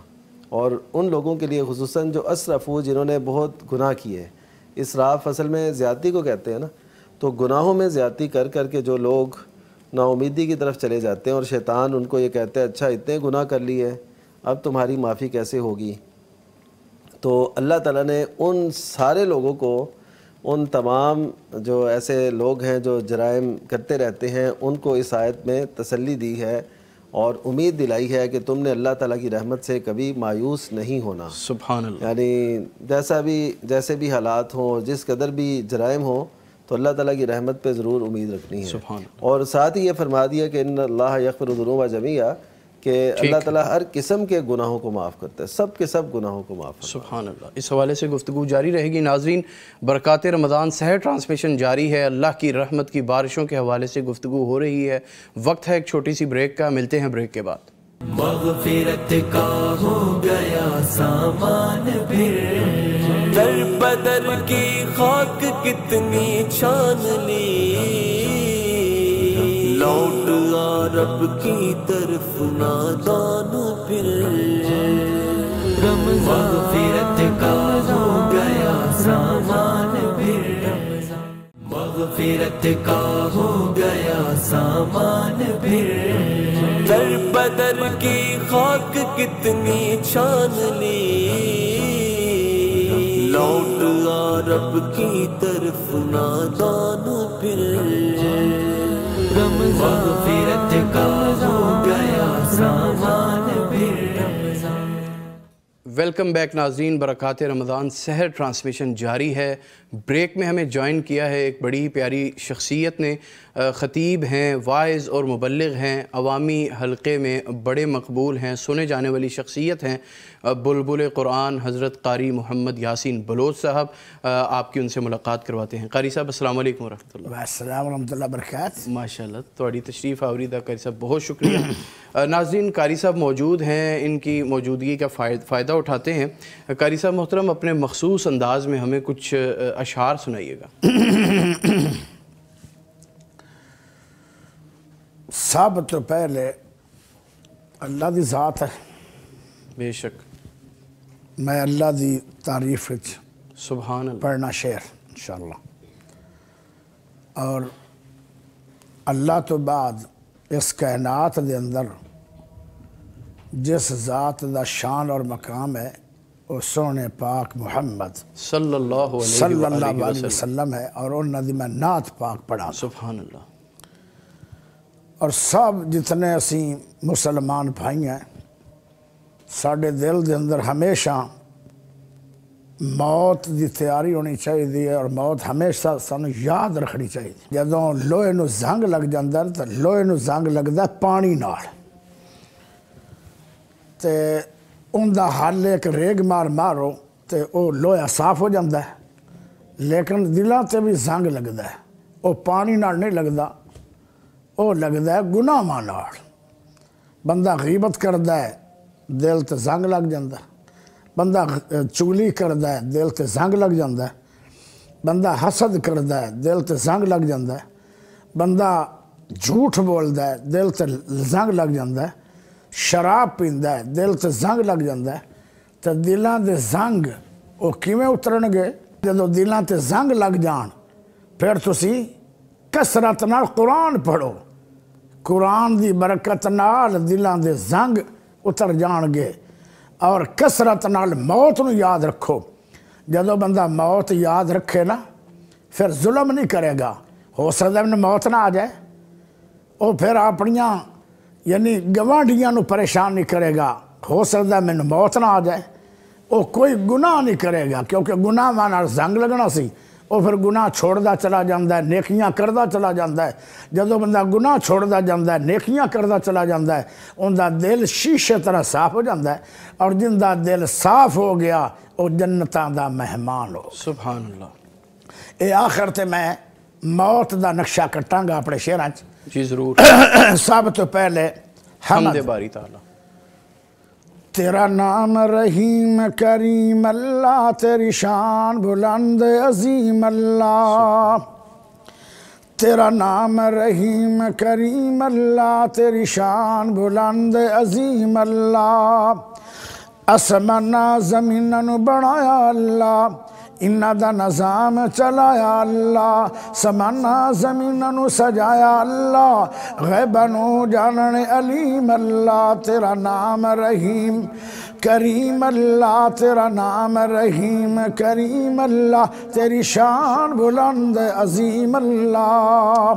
اور ان لوگوں کے لیے خصوصاً جو اسرفو, جنہوں نے بہت گناہ کیے, اسراف اصل میں زیادتی کو کہتے ہیں نا, تو گناہوں میں زیادتی کر کر کے جو لوگ نا امیدی کی طرف چلے جاتے ہیں اور شیطان ان کو یہ کہتا ہے اچھا اتنے گناہ کر لیے اب تمہاری معافی کیسے ہوگی, تو اللہ تعالیٰ نے ان سارے لوگوں کو, ان تمام جو ایسے لوگ ہیں جو جرائم کرتے رہتے ہیں, ان کو اس آیت میں تسلی دی ہے اور امید دلائی ہے کہ تم نے اللہ تعالیٰ کی رحمت سے کبھی مایوس نہیں ہونا. سبحان اللہ. یعنی جیسے بھی حالات ہوں, جس قدر بھی جرائم ہوں, تو اللہ تعالیٰ کی رحمت پہ ضرور امید رکھنی ہے. سبحان اللہ. اور ساتھ ہی یہ فرما دیا کہ ان اللہ یغفر الذنوب جمیعا, کہ اللہ تعالیٰ ہر قسم کے گناہوں کو معاف کرتا ہے, سب کے سب گناہوں کو معاف کرتا ہے. سبحان اللہ. اس حوالے سے گفتگو جاری رہے گی. ناظرین, برکات رمضان سحر ٹرانسمیشن جاری ہے, اللہ کی رحمت کی بارشوں کے حوالے سے گفتگو ہو رہی ہے. وقت ہے ایک چھوٹی سی بریک کا, ملتے ہیں بریک کے بعد. مغفرت کا ہو گیا سامان پھر, در بدر کی خاک کتنی چھان لی, لوٹ آ رب کی طرف نادان پھر, مغفرت کا ہو گیا سامان پھر, مغفرت کا ہو گیا سامان پھر, در بدر کی خاک کتنی چھان لی, لوٹ آ رب کی طرف نادان پھر, مغفرت کا ہو گیا سامان پھر. ویلکم بیک ناظرین, برکات رمضان سحر ٹرانسمیشن جاری ہے. بریک میں ہمیں جوائن کیا ہے ایک بڑی پیاری شخصیت نے, خطیب ہیں, واعظ اور مبلغ ہیں, عوامی حلقے میں بڑے مقبول ہیں, سنے جانے والی شخصیت ہیں, بلبل قرآن حضرت قاری محمد یاسین بلوچ صاحب. آپ کی ان سے ملاقات کرواتے ہیں. قاری صاحب السلام علیکم ورحمۃ اللہ. السلام ورحمۃ اللہ وبرکاتہ. ماشاء اللہ, تھوڑی تشریف آوری دا قاری صاحب, بہت شکریہ. ناظرین, قاری صاحب موجود ہیں, ان کی موجودگی کا فائدہ اٹھاتے ہیں. قاری صاحب محترم, اپنے مخصوص انداز میں ہمیں کچھ اشعار سنائیے گا. سب تو پہلے اللہ دی ذات ہے. بے شک. میں اللہ دی تعریف سبحان اللہ. پڑھنا شعر انشاءاللہ. اور اللہ تو بعد اس کائنات دے اندر جس ذات دا شان اور مقام ہے وہ سونے پاک محمد صلی اللہ علیہ وسلم ہے. اور انہاں دی میں نعت پاک پڑھا. سبحان اللہ. اور سب جتنے اسی مسلمان بھائی ہیں ساڑھے دل دے اندر ہمیشہ موت دی تیاری ہونی چاہیے اور موت ہمیشہ سانو یاد رکھنی چاہیے. جدوں لوہے نو زنگ لگ جاندہ تو لوہے نو زنگ لگدا پانی نال تے ان دا حل ایک ریگ مارو تے او لوہا صاف ہو جاندہ ہے. لیکن دلاں تے بھی زنگ لگدا ہے. او پانی نال نہیں لگدا، او لگدا ہے گناہ نال. بندہ غیبت کردا ہے دل تے زنگ لگ جاندہ ہے. بندہ چگلی کردا ہے دل تے زنگ لگ جاندہ ہے. بندہ حسد کردا ہے دل تے زنگ لگ جاندہ ہے. بندہ جھوٹ بولدا ہے دل تے زنگ لگ جاندہ ہے. شراب پیندا ہے دل تے زنگ لگ جاندہ ہے. تے دلاں دے زنگ او کیویں اترن گے؟ جدوں دلاں تے زنگ لگ جان پھر تسی کثرت نال قرآن پڑھو. قرآن دی برکت نال دلاں دے زنگ اتر جان گے. اور کثرت نال موت نو یاد رکھو. جدو بندہ موت یاد رکھے نا پھر ظلم نہیں کرے گا. ہو سکتا ہے موت نہ آ جائے وہ پھر اپنیاں یعنی گوانڈیاں نو پریشان نہیں کرے گا. ہو سکتا ہے مینوں موت نہ آ جائے. وہ کوئی گناہ نہیں کرے گا کیونکہ گناہ ماں زنگ لگنا سی. وہ پھر گناہ چھوڑدا چلا جاندہ ہے نیکیاں کردا چلا جاندہ ہے. جدو بندہ گناہ چھوڑدا جاندہ ہے نیکیاں کردا چلا جاندہ ہے ان دا دل شیشے طرح صاف ہو جاندہ ہے. اور جن دا دل صاف ہو گیا وہ جنتاں دا مہمان ہو. سبحان اللہ. اے آخر تے میں موت دا نقشہ کٹاں گا اپنے شعراں چ. جی ضرور. سب تو پہلے حمد باری تعالیٰ. تیرا نام رحیم کریم اللہ تیری شان بلند عظیم اللہ. تیرا نام رحیم کریم اللہ تیری شان بلند عظیم اللہ. آسماناں زمیناں بنایا اللہ انہاں دا نظام چلایا اللہ. سمانا زمیناں سجایا اللہ غیباں نو جاننے علیم اللہ. تیرا نام رحیم کریم اللہ تیرا نام رحیم کریم اللہ تیری شان بلند عظیم اللہ.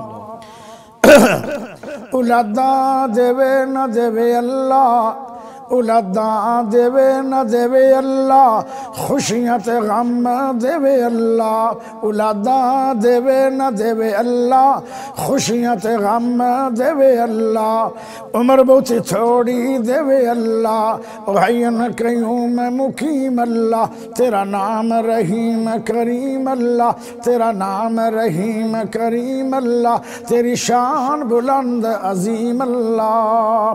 اولاداں دے نہ دے اللہ اولاداں دے نہ دے اللہ خوشیاں تے غم دے اللہ. اولاداں دے نہ دے اللہ خوشیاں تے غم دے اللہ. عمر بہت تھوڑی دے اللہ حی قیوم مقیم اللہ. تیرا نام رحیم کریم اللہ تیرا نام رحیم کریم اللہ تیری شان بلند عظیم اللہ.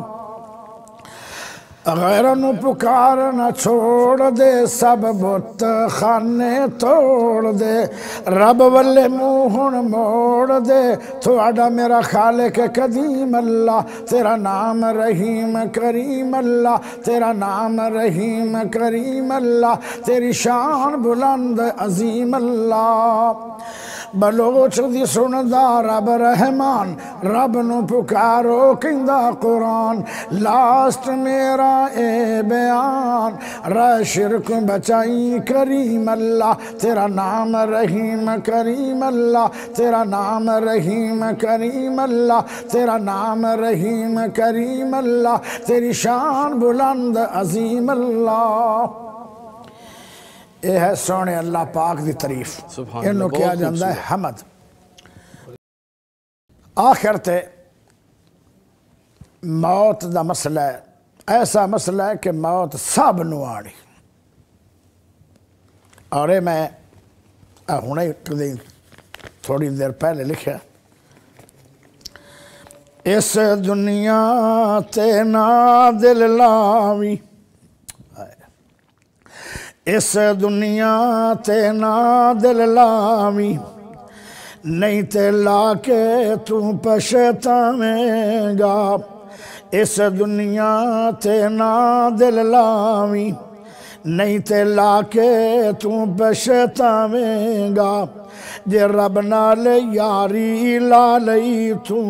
غیروں پکار نہ چھوڑ دے سب بت خانے توڑ دے. رب والے منہ موڑ دے تھوڑا میرا خالق قدیم اللہ. تیرا نام رحیم کریم اللہ تیرا نام رحیم کریم اللہ تیری شان بلند عظیم اللہ. بلوچ دی سندا رب رحمان رب نو پکارو کہندا قرآن. لاسٹ میرا اے بیان رہ شرک بچائی کریم اللہ. تیرا نام رحیم کریم اللہ تیرا نام رحیم کریم اللہ تیرا نام رحیم کریم اللہ تیری شان بلند عظیم اللہ. یہ ہے سونے اللہ پاک دی تعریف. انہوں کیا جاندہ ہے حمد. آخر تے موت دا مسئلہ ہے ایسا مسئلہ ہے کہ موت سب نو آنی. اور یہ میں ہونے تھوڑی دیر پہلے لکھا اس دنیا تے نا دل لاوی اس دنیا تے نا دل لاوی نہیں تے لا کے تو پچھتاویں گا اس دنیا تے نہ دل لاویں نہیں تے لا کے تو پچھتاویں گا جے رب نال یاری لا لئی تو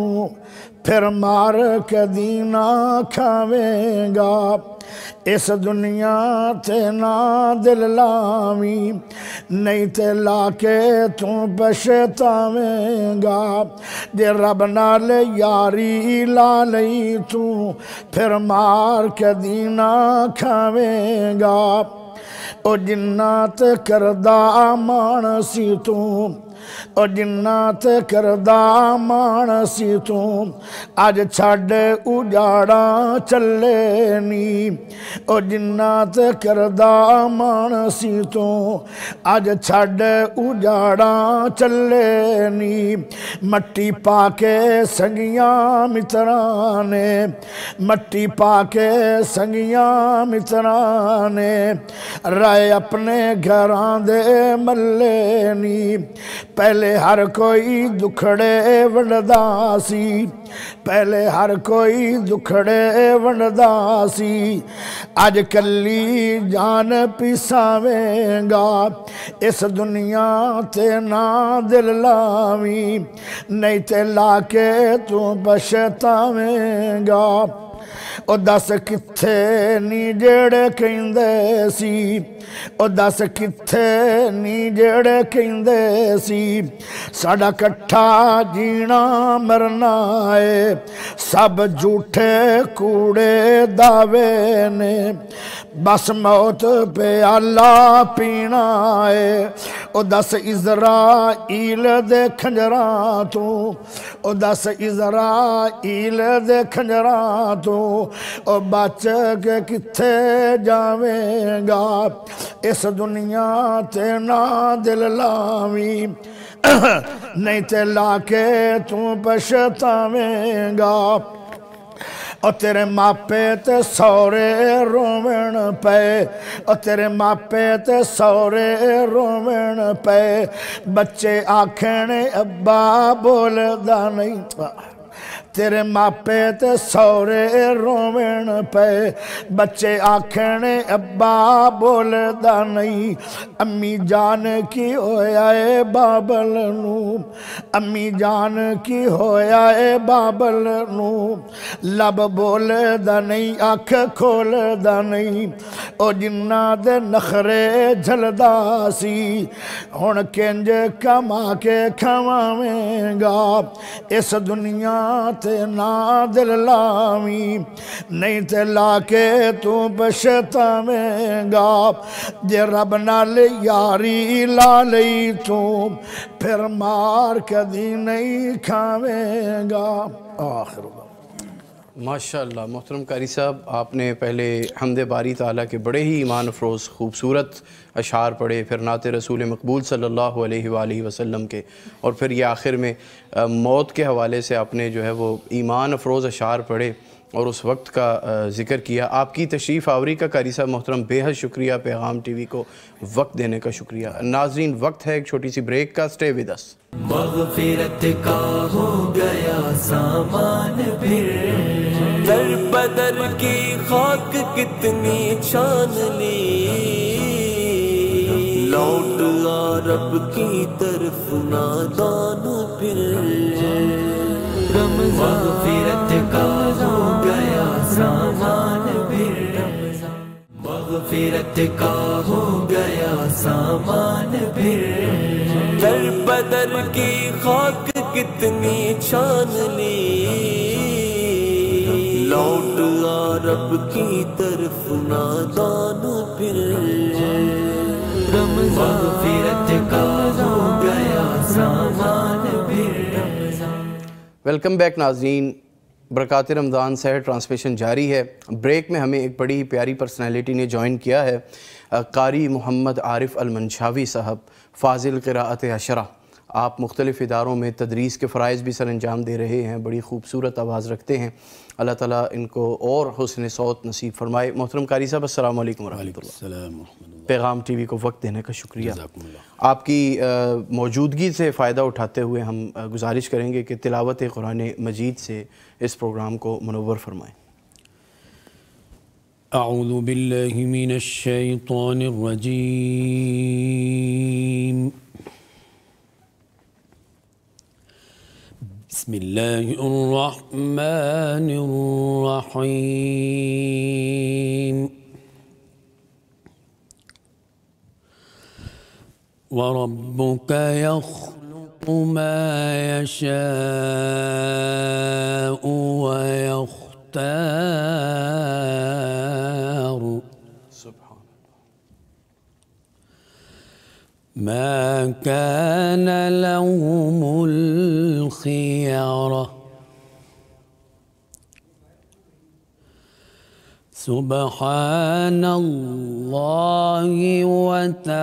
پھر مار کدی نہ کھاویں گا اس دنیا تے نہ دل لاویں نہیں تے لا کے تو پچھتاویں گا جے رب نال یاری لا لئی تو پھر مار کدی نہ کھاویں گا او جنات کردہ مانسی تو او جنات کردہ مانسی تو آج چھڑ اجاڑا چلے نی او جنات کردہ مانسی تو آج چھڑ اجاڑا چلے نی مٹی پا کے سنگیاں مترانے مٹی پا کے سنگیاں مترانے رائے اپنے گھران دے ملے نی پہلے ہر کوئی دکھڑے ونڈا سی پہلے ہر کوئی دکھڑے ونڈا سی آج کلی جان پیساویں گا اس دنیا تے نہ دل لاویں نہیں تے لا کے تو پچھتاویں گا او دس کتھے نی جڑے کہندے سی او دس کتھے نی جڑے کہندے سی ساڑا کٹھا جینا مرنا ہے سب جھوٹے کوڑے دعوے نے بس موت پہ اللہ پینا ہے او دس اسرائیل دے کھنجراں تو او دس اسرائیل دے کھنجراں تو او بچ کے کتھے جاویں گا اس دنیا تے نہ دل لاویں نہیں تے لا کے تو پچھتاویں گا او تیرے ماپے تے سورے رومن پے او تیرے ماپے تے سورے رومن پے بچے آکھنے ابا بول دا نہیں تھا تیرے ماپے تے سورے رومن پے بچے آکھنے ابا بول دا نہیں امی جان کی ہویا اے بابل نو امی جان کی ہویا اے بابل نو لب بول دا نہیں آکھ کھول دا نہیں او جنہ دے نخرے جھلدا سی ہن کنج کما کے کھواویں گا اس دنیا تے نہ دل لاویں نہیں تے لا کے تو پچھتاویں گا جے رب نال یاری لا لئی تو پھر مار کدی نہیں کھاویں گا آخر ماشاءاللہ محترم قاری صاحب آپ نے پہلے حمد باری تعالیٰ کے بڑے ہی ایمان افروز خوبصورت اشعار پڑھے پھر نعت رسول مقبول صلی اللہ علیہ وآلہ وسلم کے اور پھر یہ آخر میں موت کے حوالے سے آپ نے جو ہے وہ ایمان افروز اشعار پڑھے اور اس وقت کا ذکر کیا آپ کی تشریف آوری کا قاری صاحب محترم بے حد شکریہ پیغام ٹی وی کو وقت دینے کا شکریہ ناظرین وقت ہے ایک چھوٹی سی بریک کا سٹے ود اس مغفرت کا ہو گیا سامان پھر در بدر کی خاک کتنی چھان لی لوٹ آ رب کی طرف نادان پھر مغفرت کا ہو گیا سامان پھر مغفرت کا ہو گیا سامان پھر در بدر کی خاک کتنی چھان لی لوٹ آ رب کی طرف نادان پھر مغفرت کا ہو گیا سامان پھر ویلکم بیک ناظرین برکات رمضان سحر ٹرانسمیشن جاری ہے بریک میں ہمیں ایک بڑی پیاری پرسنالٹی نے جوائن کیا ہے قاری محمد عارف المنشاوی صاحب فاضل قراءت عشرہ آپ مختلف اداروں میں تدریس کے فرائض بھی سر انجام دے رہے ہیں بڑی خوبصورت آواز رکھتے ہیں اللہ تعالیٰ ان کو اور حسن صوت نصیب فرمائے محترم قاری صاحب السلام علیکم ورحمۃ اللہ السلام ورحمۃ اللہ پیغام ٹی وی کو وقت دینے کا شکریہ. آپ کی موجودگی سے فائدہ اٹھاتے ہوئے ہم گزارش کریں گے کہ تلاوت قرآن مجید سے اس پروگرام کو منور فرمائیں. اعوذ باللہ من الشیطان الرجیم. بسم اللہ الرحمن الرحیم. وَرَبُّكَ يَخْلُقُ مَا يَشَاءُ وَيَخْتَارُ مَا كَانَ لَهُمُ الْخِيَرَةُ سبحان اللہ وتعالی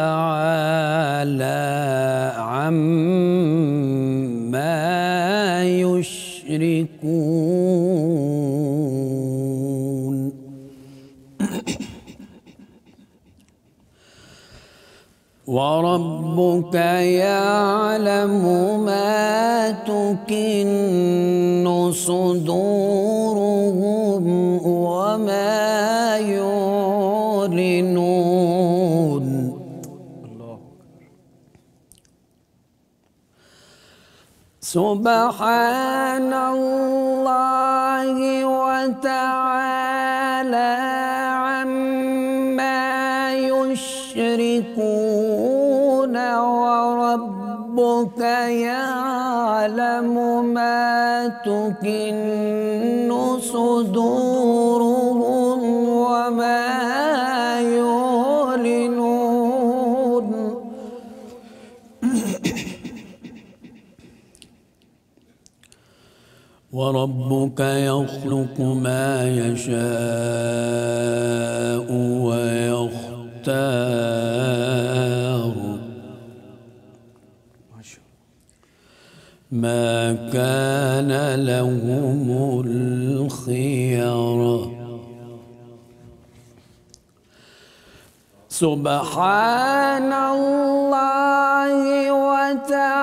عما یشرکون. وَرَبُّكَ يَعْلَمُ مَا تُكِنُّ صُدُورُهُمْ وَمَا يُعْلِنُونَ. سبحان اللہ وتعالی عما يشركون. وربك يعلم ما تكن صدورهم وما يعلنون. وربك يخلق ما يشاء ويختار ما كان لهم الخيرة سبحان الله وتعالى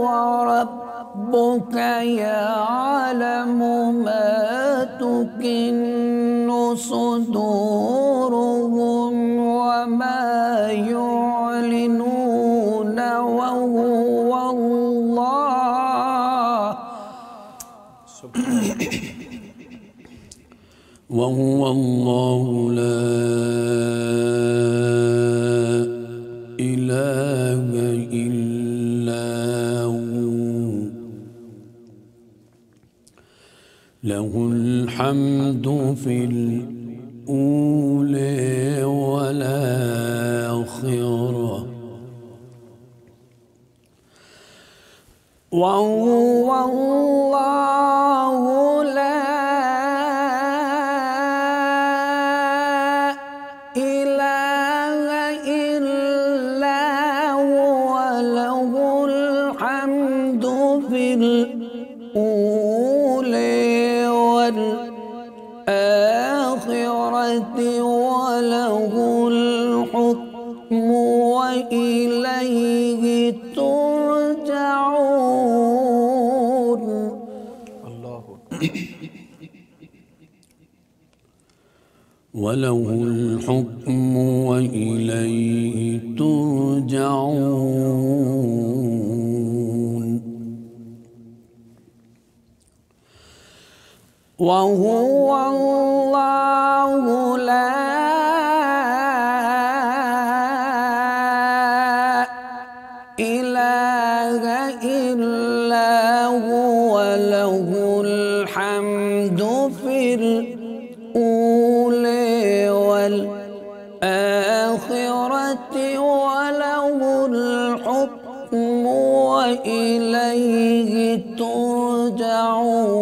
وربك يعلم ما تكن صدورهم وما يعلنون. وهو الله لا إله إلا له الحمد في الأولى والآخرة. وهو الله لا إله إلا هو له الحمد في الأولى والآخرة وله الحكم وإليه ترجعون. وله الحكم وإليه ترجعون. وهو الله لا إله إلا هو له الحمد في الأولى والآخرة وله الحكم وإليه ترجعون.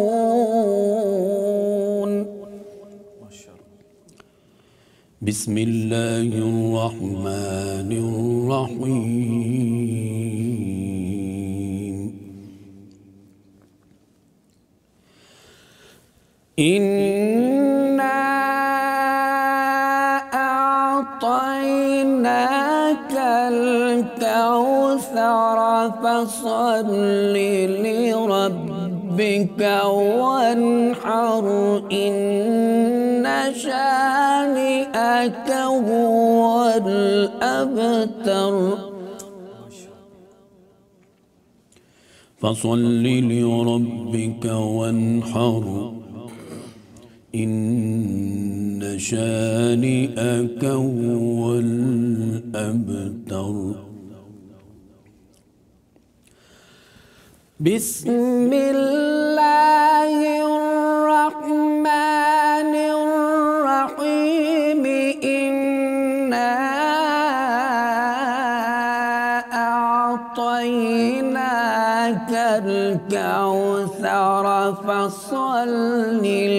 بسم الله الرحمن الرحيم. إنا أعطيناك الكوثر فصل لربك وانحر إن شانئك هو الأبتر فصل لربك وانحر إن شانئك هو الأبتر بسم الله الرحمن الرحيم إنا أعطيناك الكوثر فصل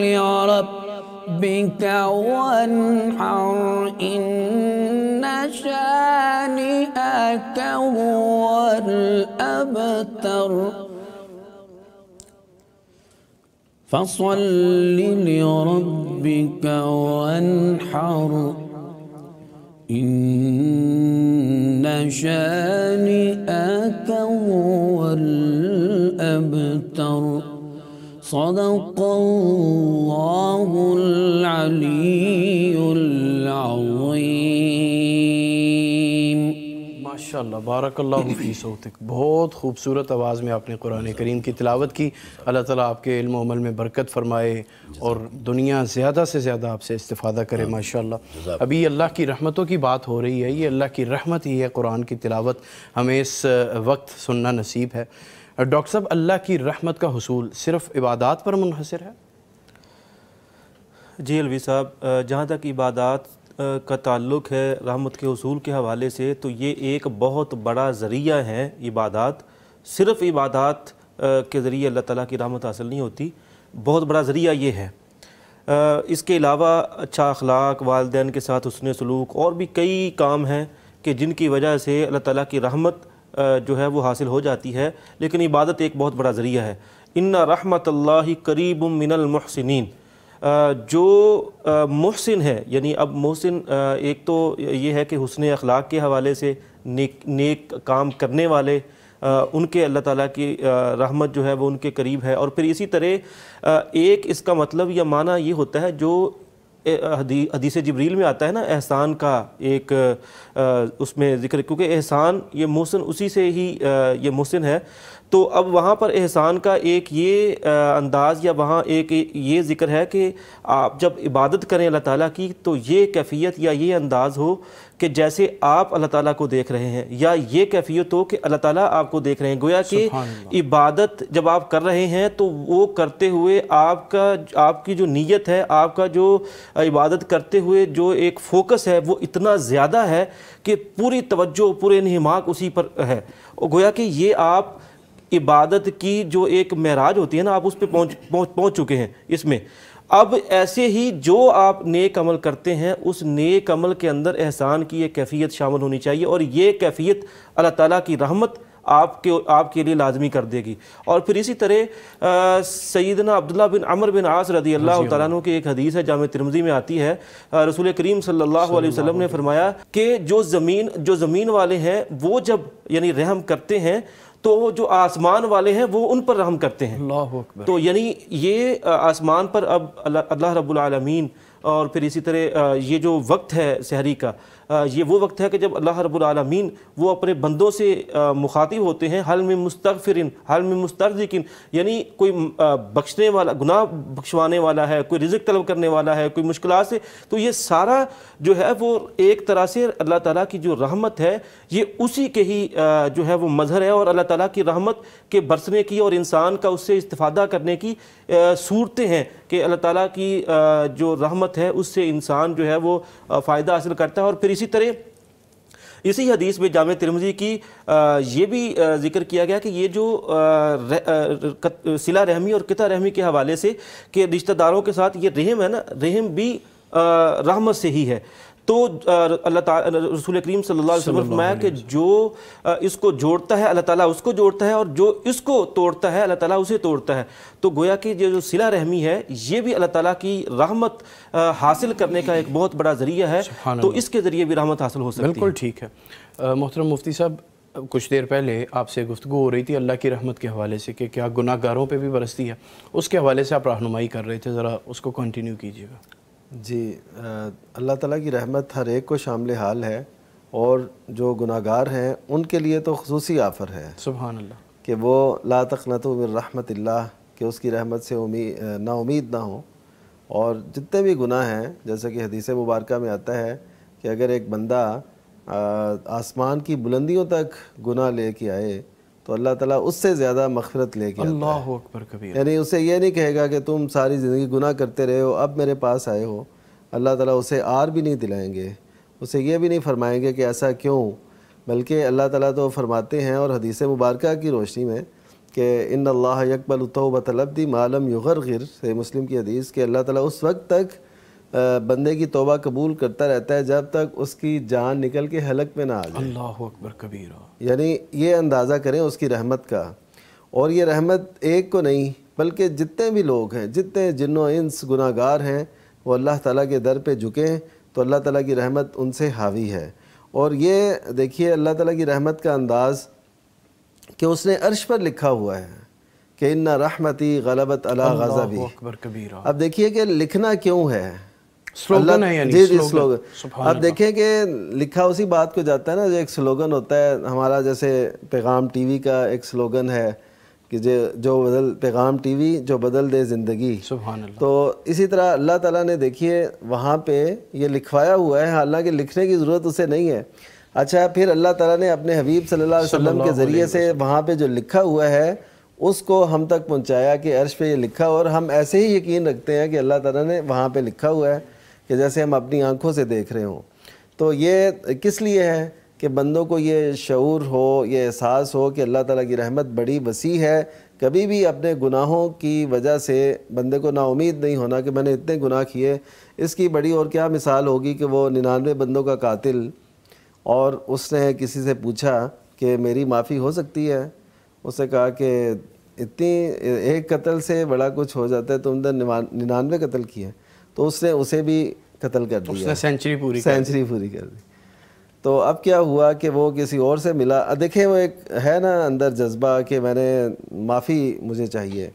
لربك وانحر إن شانئك هو الأبتر فصل لربك وانحر إن شانئك هو الأبتر صدق الله العلي العظيم ماشاءاللہ بارک اللہ فی صوتک. بہت خوبصورت آواز میں آپ نے قرآن کریم کی تلاوت کی. اللہ تعالیٰ آپ کے علم و عمل میں برکت فرمائے اور دنیا زیادہ سے زیادہ آپ سے استفادہ کرے. ماشاءاللہ. ابھی اللہ کی رحمتوں کی بات ہو رہی ہے. یہ اللہ کی رحمت ہی ہے قرآن کی تلاوت ہمیں اس وقت سننا نصیب ہے. ڈاکٹر صاحب اللہ کی رحمت کا حصول صرف عبادات پر منحصر ہے؟ جی الوی صاحب، جہاں تک عبادات کا تعلق ہے رحمت کے حصول کے حوالے سے تو یہ ایک بہت بڑا ذریعہ ہے. عبادات صرف عبادات کے ذریعے اللہ تعالیٰ کی رحمت حاصل نہیں ہوتی. بہت بڑا ذریعہ یہ ہے. اس کے علاوہ اچھا اخلاق، والدین کے ساتھ حسن سلوک اور بھی کئی کام ہیں کہ جن کی وجہ سے اللہ تعالیٰ کی رحمت جو ہے وہ حاصل ہو جاتی ہے. لیکن عبادت ایک بہت بڑا ذریعہ ہے. ان رحمت اللہ قریب من المحسنین. جو محسن ہے، یعنی اب محسن ایک تو یہ ہے کہ حسن اخلاق کے حوالے سے نیک کام کرنے والے، ان کے اللہ تعالیٰ کی رحمت جو ہے وہ ان کے قریب ہے. اور پھر اسی طرح ایک اس کا مطلب یا معنی یہ ہوتا ہے جو حدیث جبریل میں آتا ہے نا، احسان کا ایک اس میں ذکر، کیونکہ احسان یہ محسن اسی سے ہی یہ محسن ہے. تو اب وہاں پر احسان کا ایک یہ انداز یا وہاں ایک یہ ذکر ہے کہ آپ جب عبادت کریں اللہ تعالیٰ کی تو یہ کیفیت یا یہ انداز ہو کہ جیسے آپ اللہ تعالیٰ کو دیکھ رہے ہیں، یا یہ کیفیت ہو کہ اللہ تعالیٰ آپ کو دیکھ رہے ہیں. گویا کہ عبادت جب آپ کر رہے ہیں تو وہ کرتے ہوئے آپ کی جو نیت ہے، آپ کا جو عبادت کرتے ہوئے جو ایک فوکس ہے وہ اتنا زیادہ ہے کہ پوری توجہ، پورے انہماک اسی پر ہے. گویا کہ یہ آپ عبادت کی جو ایک معراج ہوتی ہے نا، آپ اس پہ پہنچ چکے ہیں اس میں. اب ایسے ہی جو آپ نیک عمل کرتے ہیں اس نیک عمل کے اندر احسان کی ایک کیفیت شامل ہونی چاہیے، اور یہ کیفیت اللہ تعالیٰ کی رحمت آپ کے لیے لازمی کر دے گی. اور پھر اسی طرح سیدنا عبداللہ بن عمر بن عاص رضی اللہ تعالیٰ عنہ کی ایک حدیث ہے، جامع ترمذی میں آتی ہے. رسول کریم صلی اللہ علیہ وسلم نے فرمایا کہ جو زمین والے ہیں وہ جب یعنی رحم کرتے ہیں تو جو آسمان والے ہیں وہ ان پر رحم کرتے ہیں. اللہ اکبر. تو یعنی یہ آسمان پر اب اللہ رب العالمین، اور پھر اسی طرح یہ جو وقت ہے سحری کا، یہ وہ وقت ہے کہ جب اللہ رب العالمین وہ اپنے بندوں سے مخاطب ہوتے ہیں، حل من مستغفرن حل من مسترزقن، یعنی کوئی بخشنے والا، گناہ بخشوانے والا ہے، کوئی رزق طلب کرنے والا ہے، کوئی مشکلات سے. تو یہ سارا جو ہے وہ ایک طرح سے اللہ تعالیٰ کی جو رحمت ہے یہ اسی کے ہی جو ہے وہ مظہر ہے، اور اللہ تعالیٰ کی رحمت کے برسنے کی اور انسان کا اس سے استفادہ کرنے کی صورتیں ہیں کہ اللہ تعالیٰ کی جو رحمت ہے اس سے انسان جو ہے وہ فائدہ حاصل کرتا ہے. اور پھر اسی طرح اسی حدیث میں جامع ترمذی کی یہ بھی ذکر کیا گیا کہ یہ جو صلہ رحمی اور قطع رحمی کے حوالے سے کہ رشتہ داروں کے ساتھ یہ رحم ہے نا، رحم بھی رحمت سے ہی ہے. تو اللہ تعالیٰ رسول کریم صلی اللہ علیہ وسلم فرمایا کہ جو اس کو جوڑتا ہے اللہ تعالیٰ اس کو جوڑتا ہے، اور جو اس کو توڑتا ہے اللہ تعالیٰ اسے توڑتا ہے۔ تو گویا کہ یہ جو صلہ رحمی ہے یہ بھی اللہ تعالیٰ کی رحمت حاصل کرنے کا ایک بہت بڑا ذریعہ ہے، تو اس کے ذریعے بھی رحمت حاصل ہو سکتی ہے۔ بالکل ٹھیک ہے۔ محترم مفتی صاحب، کچھ دیر پہلے آپ سے گفتگو ہو رہی تھی اللہ کی رحمت کے حوالے سے کہ کیا گناہ گاروں پہ بھی برستی ہے، اس کے حوالے سے آپ رہنمائی کر رہے تھے، ذرا اس کو کنٹینیو کیجیے گا۔ جی، اللہ تعالیٰ کی رحمت ہر ایک کو شامل حال ہے، اور جو گناہ گار ہیں ان کے لیے تو خصوصی آفر ہے، سبحان اللہ، کہ وہ لا تقنطوا من رحمت اللہ، کہ اس کی رحمت سے نا امید نہ ہو۔ اور جتنے بھی گناہ ہیں، جیسا کہ حدیث مبارکہ میں آتا ہے کہ اگر ایک بندہ آسمان کی بلندیوں تک گناہ لے کے آئے تو اللہ تعالیٰ اس سے زیادہ مغفرت لے کے آتا ہے۔ اللہ اکبر کبیر۔ یعنی اسے یہ نہیں کہے گا کہ تم ساری زندگی گناہ کرتے رہے ہو، اب میرے پاس آئے ہو۔ اللہ تعالیٰ اسے آر بھی نہیں دلائیں گے، اسے یہ بھی نہیں فرمائیں گے کہ ایسا کیوں، بلکہ اللہ تعالیٰ تو فرماتے ہیں، اور حدیث مبارکہ کی روشنی میں، کہ ان اللہ یقبل التوبۃ العبد ما لم یغرغر، صحیح مسلم کی حدیث، کہ اللہ تعالیٰ اس وقت تک بندے کی توبہ قبول کرتا رہتا ہے جب تک اس کی جان نکل کے حلق میں نہ آ جائے۔ اللہ اکبر کبیرہ۔ یعنی یہ اندازہ کریں اس کی رحمت کا، اور یہ رحمت ایک کو نہیں بلکہ جتنے بھی لوگ ہیں، جتنے جن و انس گناہ گار ہیں، وہ اللہ تعالیٰ کے در پہ جھکیں تو اللہ تعالیٰ کی رحمت ان سے حاوی ہے۔ اور یہ دیکھیے اللہ تعالیٰ کی رحمت کا انداز کہ اس نے عرش پر لکھا ہوا ہے کہ ان رحمتی غلبت علی غضبی۔ اللہ اکبر کبیرہ۔ اب دیکھیے کہ لکھنا کیوں ہے، سلوگن ہے، یعنی جی سلوگن۔ سلوگن۔ اب دیکھیں کہ لکھا اسی بات کو جاتا ہے نا، جو ایک سلوگن ہوتا ہے ہمارا، جیسے پیغام ٹی وی کا ایک سلوگن ہے کہ پیغام ٹی وی جو بدل دے زندگی۔ سبحان اللہ۔ تو اسی طرح اللہ تعالیٰ نے دیکھیے وہاں پہ یہ لکھوایا ہوا ہے، حالانکہ لکھنے کی ضرورت اسے نہیں ہے۔ اچھا، پھر اللہ تعالیٰ نے اپنے حبیب صلی اللہ علیہ وسلم کے ذریعے سے وہاں پہ جو لکھا ہوا ہے اس کو ہم تک پہنچایا کہ عرش پہ یہ لکھا، اور ہم ایسے ہی یقین رکھتے ہیں کہ اللہ تعالیٰ نے وہاں پہ لکھا ہوا ہے کہ جیسے ہم اپنی آنکھوں سے دیکھ رہے ہوں۔ تو یہ کس لیے ہے کہ بندوں کو یہ شعور ہو، یہ احساس ہو کہ اللہ تعالیٰ کی رحمت بڑی وسیع ہے۔ کبھی بھی اپنے گناہوں کی وجہ سے بندے کو نا امید نہیں ہونا کہ میں نے اتنے گناہ کیے۔ اس کی بڑی اور کیا مثال ہوگی کہ وہ 99 بندوں کا قاتل، اور اس نے کسی سے پوچھا کہ میری معافی ہو سکتی ہے؟ اس نے کہا کہ اتنی ایک قتل سے بڑا کچھ ہو جاتا ہے، تم نے 99 قتل کیے، تو اس نے اسے بھی قتل کر دیا، اس نے سینچری پوری کر دی۔ تو اب کیا ہوا کہ وہ کسی اور سے ملا، دیکھیں وہ ایک ہے نا اندر جذبہ کہ میں نے معافی مجھے چاہیے۔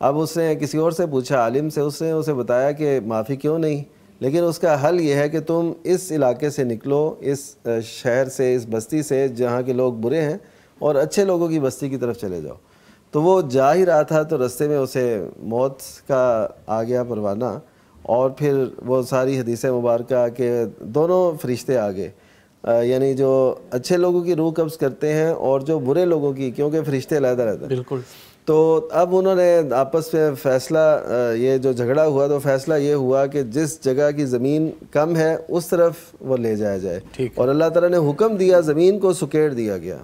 اب اس نے کسی اور سے پوچھا، عالم سے، اس نے اسے بتایا کہ معافی کیوں نہیں، لیکن اس کا حل یہ ہے کہ تم اس علاقے سے نکلو، اس شہر سے، اس بستی سے جہاں کے لوگ برے ہیں، اور اچھے لوگوں کی بستی کی طرف چلے جاؤ۔ تو وہ جا ہی رہا تھا تو رستے میں اسے موت کا آ گیا پروانہ، اور پھر وہ ساری حدیث مبارکہ کہ دونوں فرشتے آ گئے، یعنی جو اچھے لوگوں کی روح قبض کرتے ہیں اور جو برے لوگوں کی، کیونکہ فرشتے علیحدہ رہتے ہیں۔ بالکل۔ تو اب انہوں نے آپس میں فیصلہ، یہ جو جھگڑا ہوا تو فیصلہ یہ ہوا کہ جس جگہ کی زمین کم ہے اس طرف وہ لے جایا جائے، اور اللہ تعالیٰ نے حکم دیا، زمین کو سکیڑ دیا گیا۔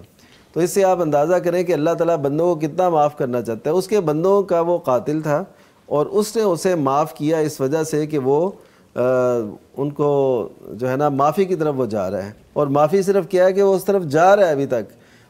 تو اس سے آپ اندازہ کریں کہ اللہ تعالیٰ بندوں کو کتنا معاف کرنا چاہتا ہے۔ اس کے بندوں کا وہ قاتل تھا، اور اس نے اسے معاف کیا اس وجہ سے کہ وہ ان کو جو ہے نا معافی کی طرف وہ جا رہا ہے، اور معافی صرف کیا ہے کہ وہ اس طرف جا رہا ہے ابھی تک،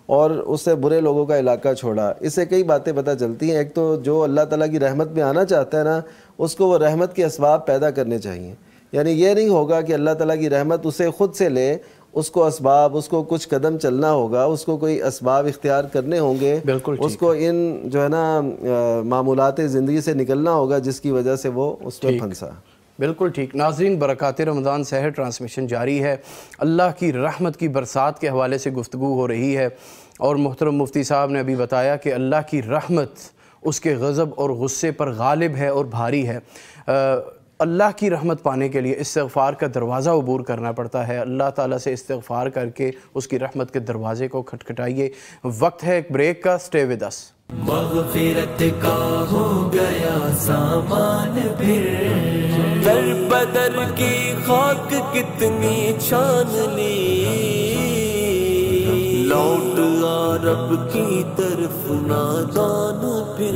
اور اس سے برے لوگوں کا علاقہ چھوڑا۔ اس سے کئی باتیں پتہ چلتی ہیں۔ ایک تو جو اللہ تعالیٰ کی رحمت میں آنا چاہتا ہے نا، اس کو وہ رحمت کے اسباب پیدا کرنے چاہیے۔ یعنی یہ نہیں ہوگا کہ اللہ تعالیٰ کی رحمت اسے خود سے لے، اس کو اسباب، اس کو کچھ قدم چلنا ہوگا، اس کو کوئی اسباب اختیار کرنے ہوں گے، اس کو ان جو ہے نا معمولات زندگی سے نکلنا ہوگا جس کی وجہ سے وہ اس میں پھنسا۔ بالکل ٹھیک۔ ناظرین، برکات رمضان سحر ٹرانسمیشن جاری ہے، اللہ کی رحمت کی برسات کے حوالے سے گفتگو ہو رہی ہے، اور محترم مفتی صاحب نے ابھی بتایا کہ اللہ کی رحمت اس کے غضب اور غصے پر غالب ہے اور بھاری ہے۔ اللہ کی رحمت پانے کے لیے استغفار کا دروازہ عبور کرنا پڑتا ہے۔ اللہ تعالیٰ سے استغفار کر کے اس کی رحمت کے دروازے کو کھٹکھٹائیے۔ وقت ہے ایک بریک کا، سٹے ود اس۔ مغفرت کا ہو گیا سامان پھر، در بدر کی خاک کتنی چھان لی، لوٹ آ رب کی طرف نادان پھر،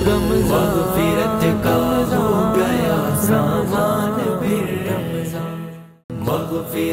مغفرت کا ہو گیا سامان پھر۔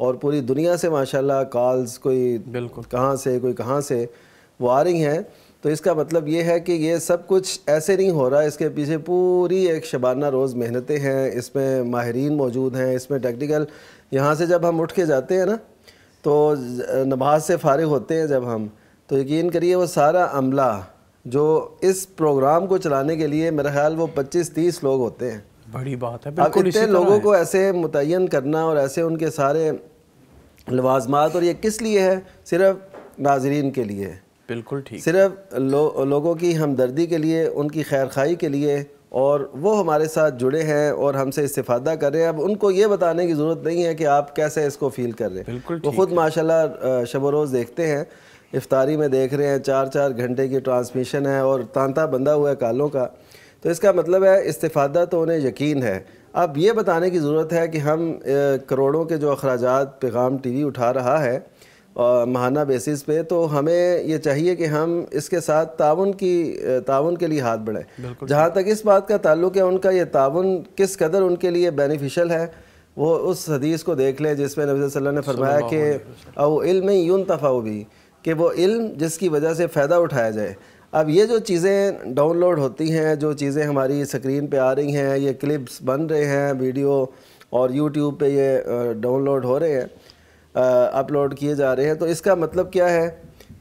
اور پوری دنیا سے ماشاءاللہ کالز کوئی بالکل کوئی کہاں سے وہ آ رہی ہیں. تو اس کا مطلب یہ ہے کہ یہ سب کچھ ایسے نہیں ہو رہا, اس کے پیچھے پوری ایک شبانہ روز محنتیں ہیں, اس میں ماہرین موجود ہیں, اس میں ٹیکنیکل. یہاں سے جب ہم اٹھ کے جاتے ہیں نا تو نماز سے فارغ ہوتے ہیں جب ہم, تو یقین کریے وہ سارا عملہ جو اس پروگرام کو چلانے کے لیے میرا خیال وہ 25-30 لوگ ہوتے ہیں. بڑی بات ہے. اب اتنے لوگوں کو ایسے متعین کرنا اور ایسے ان کے سارے لوازمات, اور یہ کس لیے ہے؟ صرف ناظرین کے لیے, بالکل ٹھیک, صرف لوگوں کی ہمدردی کے لیے, ان کی خیر خواہی کے لیے, اور وہ ہمارے ساتھ جڑے ہیں اور ہم سے استفادہ کر رہے ہیں. اب ان کو یہ بتانے کی ضرورت نہیں ہے کہ آپ کیسے اس کو فیل کر رہے ہیں, وہ خود ماشاءاللہ شب و روز دیکھتے ہیں, افطاری میں دیکھ رہے ہیں, 4-4 گھنٹے کی ٹرانسمیشن ہے اور تانتا بندھا ہوا ہے کالوں کا. تو اس کا مطلب ہے استفادہ تو انہیں یقین ہے. اب یہ بتانے کی ضرورت ہے کہ ہم کروڑوں کے جو اخراجات پیغام ٹی وی اٹھا رہا ہے ماہانہ بیسس پہ, تو ہمیں یہ چاہیے کہ ہم اس کے ساتھ تعاون کے لیے ہاتھ بڑھائیں. جہاں تک اس بات کا تعلق ہے ان کا یہ تعاون کس قدر ان کے لیے بینیفیشل ہے, وہ اس حدیث کو دیکھ لیں جس میں نبی صلی اللہ علیہ وسلم نے فرمایا کہ او علم ينتفع بھی, کہ وہ علم جس کی وجہ سے فائدہ اٹھایا جائے. اب یہ جو چیزیں ڈاؤن لوڈ ہوتی ہیں, جو چیزیں ہماری سکرین پہ آ رہی ہیں, یہ کلپس بن رہے ہیں ویڈیو اور یوٹیوب پہ یہ ڈاؤن لوڈ ہو رہے ہیں, اپلوڈ کیے جا رہے ہیں, تو اس کا مطلب کیا ہے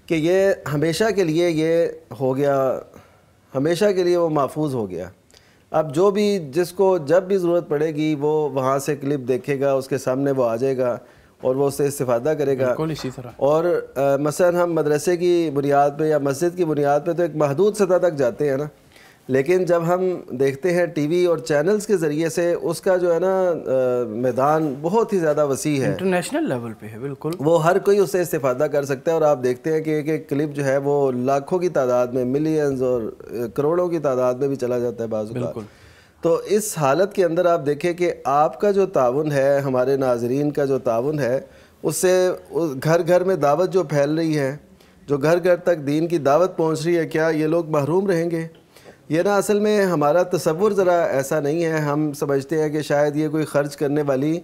کہ یہ ہمیشہ کے لیے یہ ہو گیا, ہمیشہ کے لیے وہ محفوظ ہو گیا. اب جو بھی جس کو جب بھی ضرورت پڑے گی وہ وہاں سے کلپ دیکھے گا, اس کے سامنے وہ آ جائے گا اور وہ اس سے استفادہ کرے گا. اسی طرح اور مثلا ہم مدرسے کی بنیاد پہ یا مسجد کی بنیاد پہ تو ایک محدود سطح تک جاتے ہیں نا, لیکن جب ہم دیکھتے ہیں ٹی وی اور چینلز کے ذریعے سے اس کا جو ہے نا میدان بہت ہی زیادہ وسیع ہے, انٹرنیشنل لیول پہ ہے. بالکل وہ ہر کوئی اس سے استفادہ کر سکتا ہے. اور آپ دیکھتے ہیں کہ ایک ایک کلپ جو ہے وہ لاکھوں کی تعداد میں, ملینز اور کروڑوں کی تعداد میں بھی چلا جاتا ہے بعض اوقات. تو اس حالت کے اندر آپ دیکھیں کہ آپ کا جو تعاون ہے, ہمارے ناظرین کا جو تعاون ہے, اس سے گھر گھر میں دعوت جو پھیل رہی ہے, جو گھر گھر تک دین کی دعوت پہنچ رہی ہے, کیا یہ لوگ محروم رہیں گے؟ یہ نا اصل میں ہمارا تصور ذرا ایسا نہیں ہے. ہم سمجھتے ہیں کہ شاید یہ کوئی خرچ کرنے والی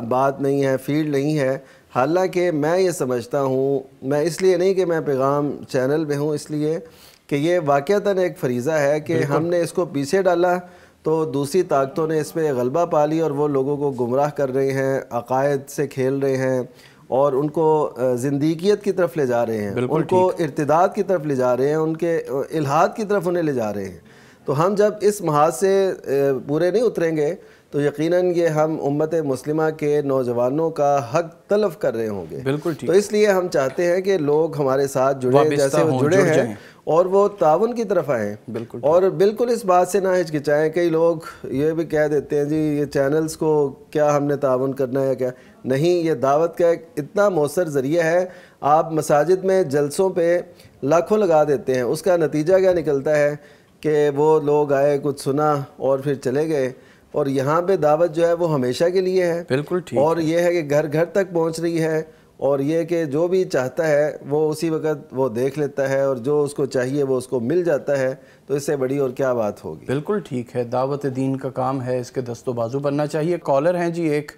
بات نہیں ہے, فیلڈ نہیں ہے. حالانکہ میں یہ سمجھتا ہوں, میں اس لیے نہیں کہ میں پیغام چینل میں ہوں, اس لیے کہ یہ واقعتاً ایک فریضہ ہے کہ ہم نے اس کو پیچھے ڈالا تو دوسری طاقتوں نے اس پہ غلبہ پا لی اور وہ لوگوں کو گمراہ کر رہے ہیں, عقائد سے کھیل رہے ہیں اور ان کو زندگیت کی طرف لے جا رہے ہیں, ان کو ارتداد کی طرف لے جا رہے ہیں, ان کے الحاد کی طرف انہیں لے جا رہے ہیں. تو ہم جب اس محاذ سے پورے نہیں اتریں گے تو یقیناً یہ ہم امت مسلمہ کے نوجوانوں کا حق تلف کر رہے ہوں گے. تو اس لیے ہم چاہتے ہیں کہ لوگ ہمارے ساتھ جڑیں جیسے وہ جڑے ہیں اور وہ تعاون کی طرف آئیں. اور بالکل اس بات سے نہ ہچکچائیں. کئی لوگ یہ بھی کہہ دیتے ہیں جی یہ چینلز کو کیا ہم نے تعاون کرنا ہے کیا نہیں. یہ دعوت کا ایک اتنا مؤثر ذریعہ ہے. آپ مساجد میں جلسوں پہ لاکھوں لگا دیتے ہیں, اس کا نتیجہ کیا نکلتا ہے کہ وہ لوگ آئے, کچھ سنا اور پھر چلے گئے. اور یہاں پہ دعوت جو ہے وہ ہمیشہ کے لیے ہے. بالکل ٹھیک. اور یہ ہے کہ گھر گھر تک پہنچ رہی ہے, اور یہ کہ جو بھی چاہتا ہے وہ اسی وقت وہ دیکھ لیتا ہے, اور جو اس کو چاہیے وہ اس کو مل جاتا ہے. تو اس سے بڑی اور کیا بات ہوگی. بالکل ٹھیک ہے, دعوت دین کا کام ہے, اس کے دست و بازو بننا چاہیے. کالر ہیں جی ایک.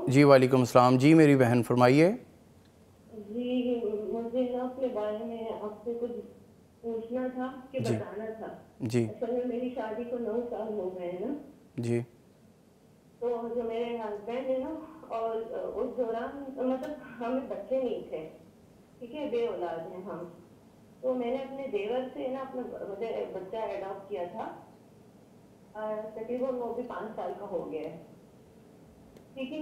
جی وعلیکم السلام. جی میری بہن فرمائیے. جی مجھے اپنے بارے میں آپ سے کچھ پوچھنا تھا کہ بتانا تھا. جی اصل میں میری شادی کو 9 سال ہو گئے ہیں نا. جی. تو جو میرے ہسبینڈ ہے نا, اور اس دوران مطلب ہمیں بچے نہیں تھے, ٹھیک ہے, بے اولاد ہیں ہم. تو میں نے اپنے دیور سے نا اپنا بچہ ایڈاپٹ کیا تھا, تقریباً وہ بھی 5 سال کا ہو گیا ہے, ٹھیک ہے.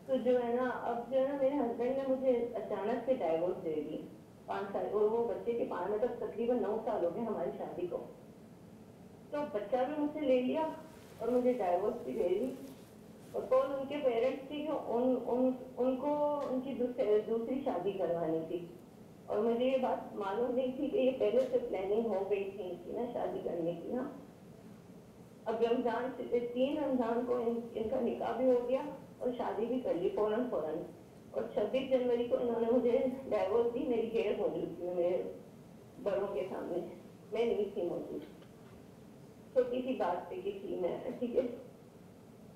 تو جو ہے نا اب جو ہے نا میرے ہسبینڈ نے مجھے اچانک سے ڈائیورس دے دی 5 سال, اور وہ بچے کے 5 مطلب تقریباً 9 سال ہو گئے ہماری شادی کو. تو بچہ بھی مجھ سے لے لیا اور مجھے ڈائیورس بھی دے دی. اور کون ان کے پیرنٹس تھی کہ ان کو ان کی دوسری شادی کروانی تھی, اور مجھے یہ بات معلوم نہیں تھی کہ یہ پہلے سے پلاننگ ہو گئی تھی ان کی نا شادی کرنے کی نا. اب رمضان سے 3 رمضان کو ان کا نکاح بھی ہو گیا اور شادی بھی کر لی فوراً. اور 26 جنوری کو انہوں نے مجھے ڈائیورس دی. میری غیر موجود تھی, میرے بڑوں کے سامنے میں نہیں تھی موجود, چھوٹی سی بات پہ کی تھی میں, ٹھیک ہے.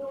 2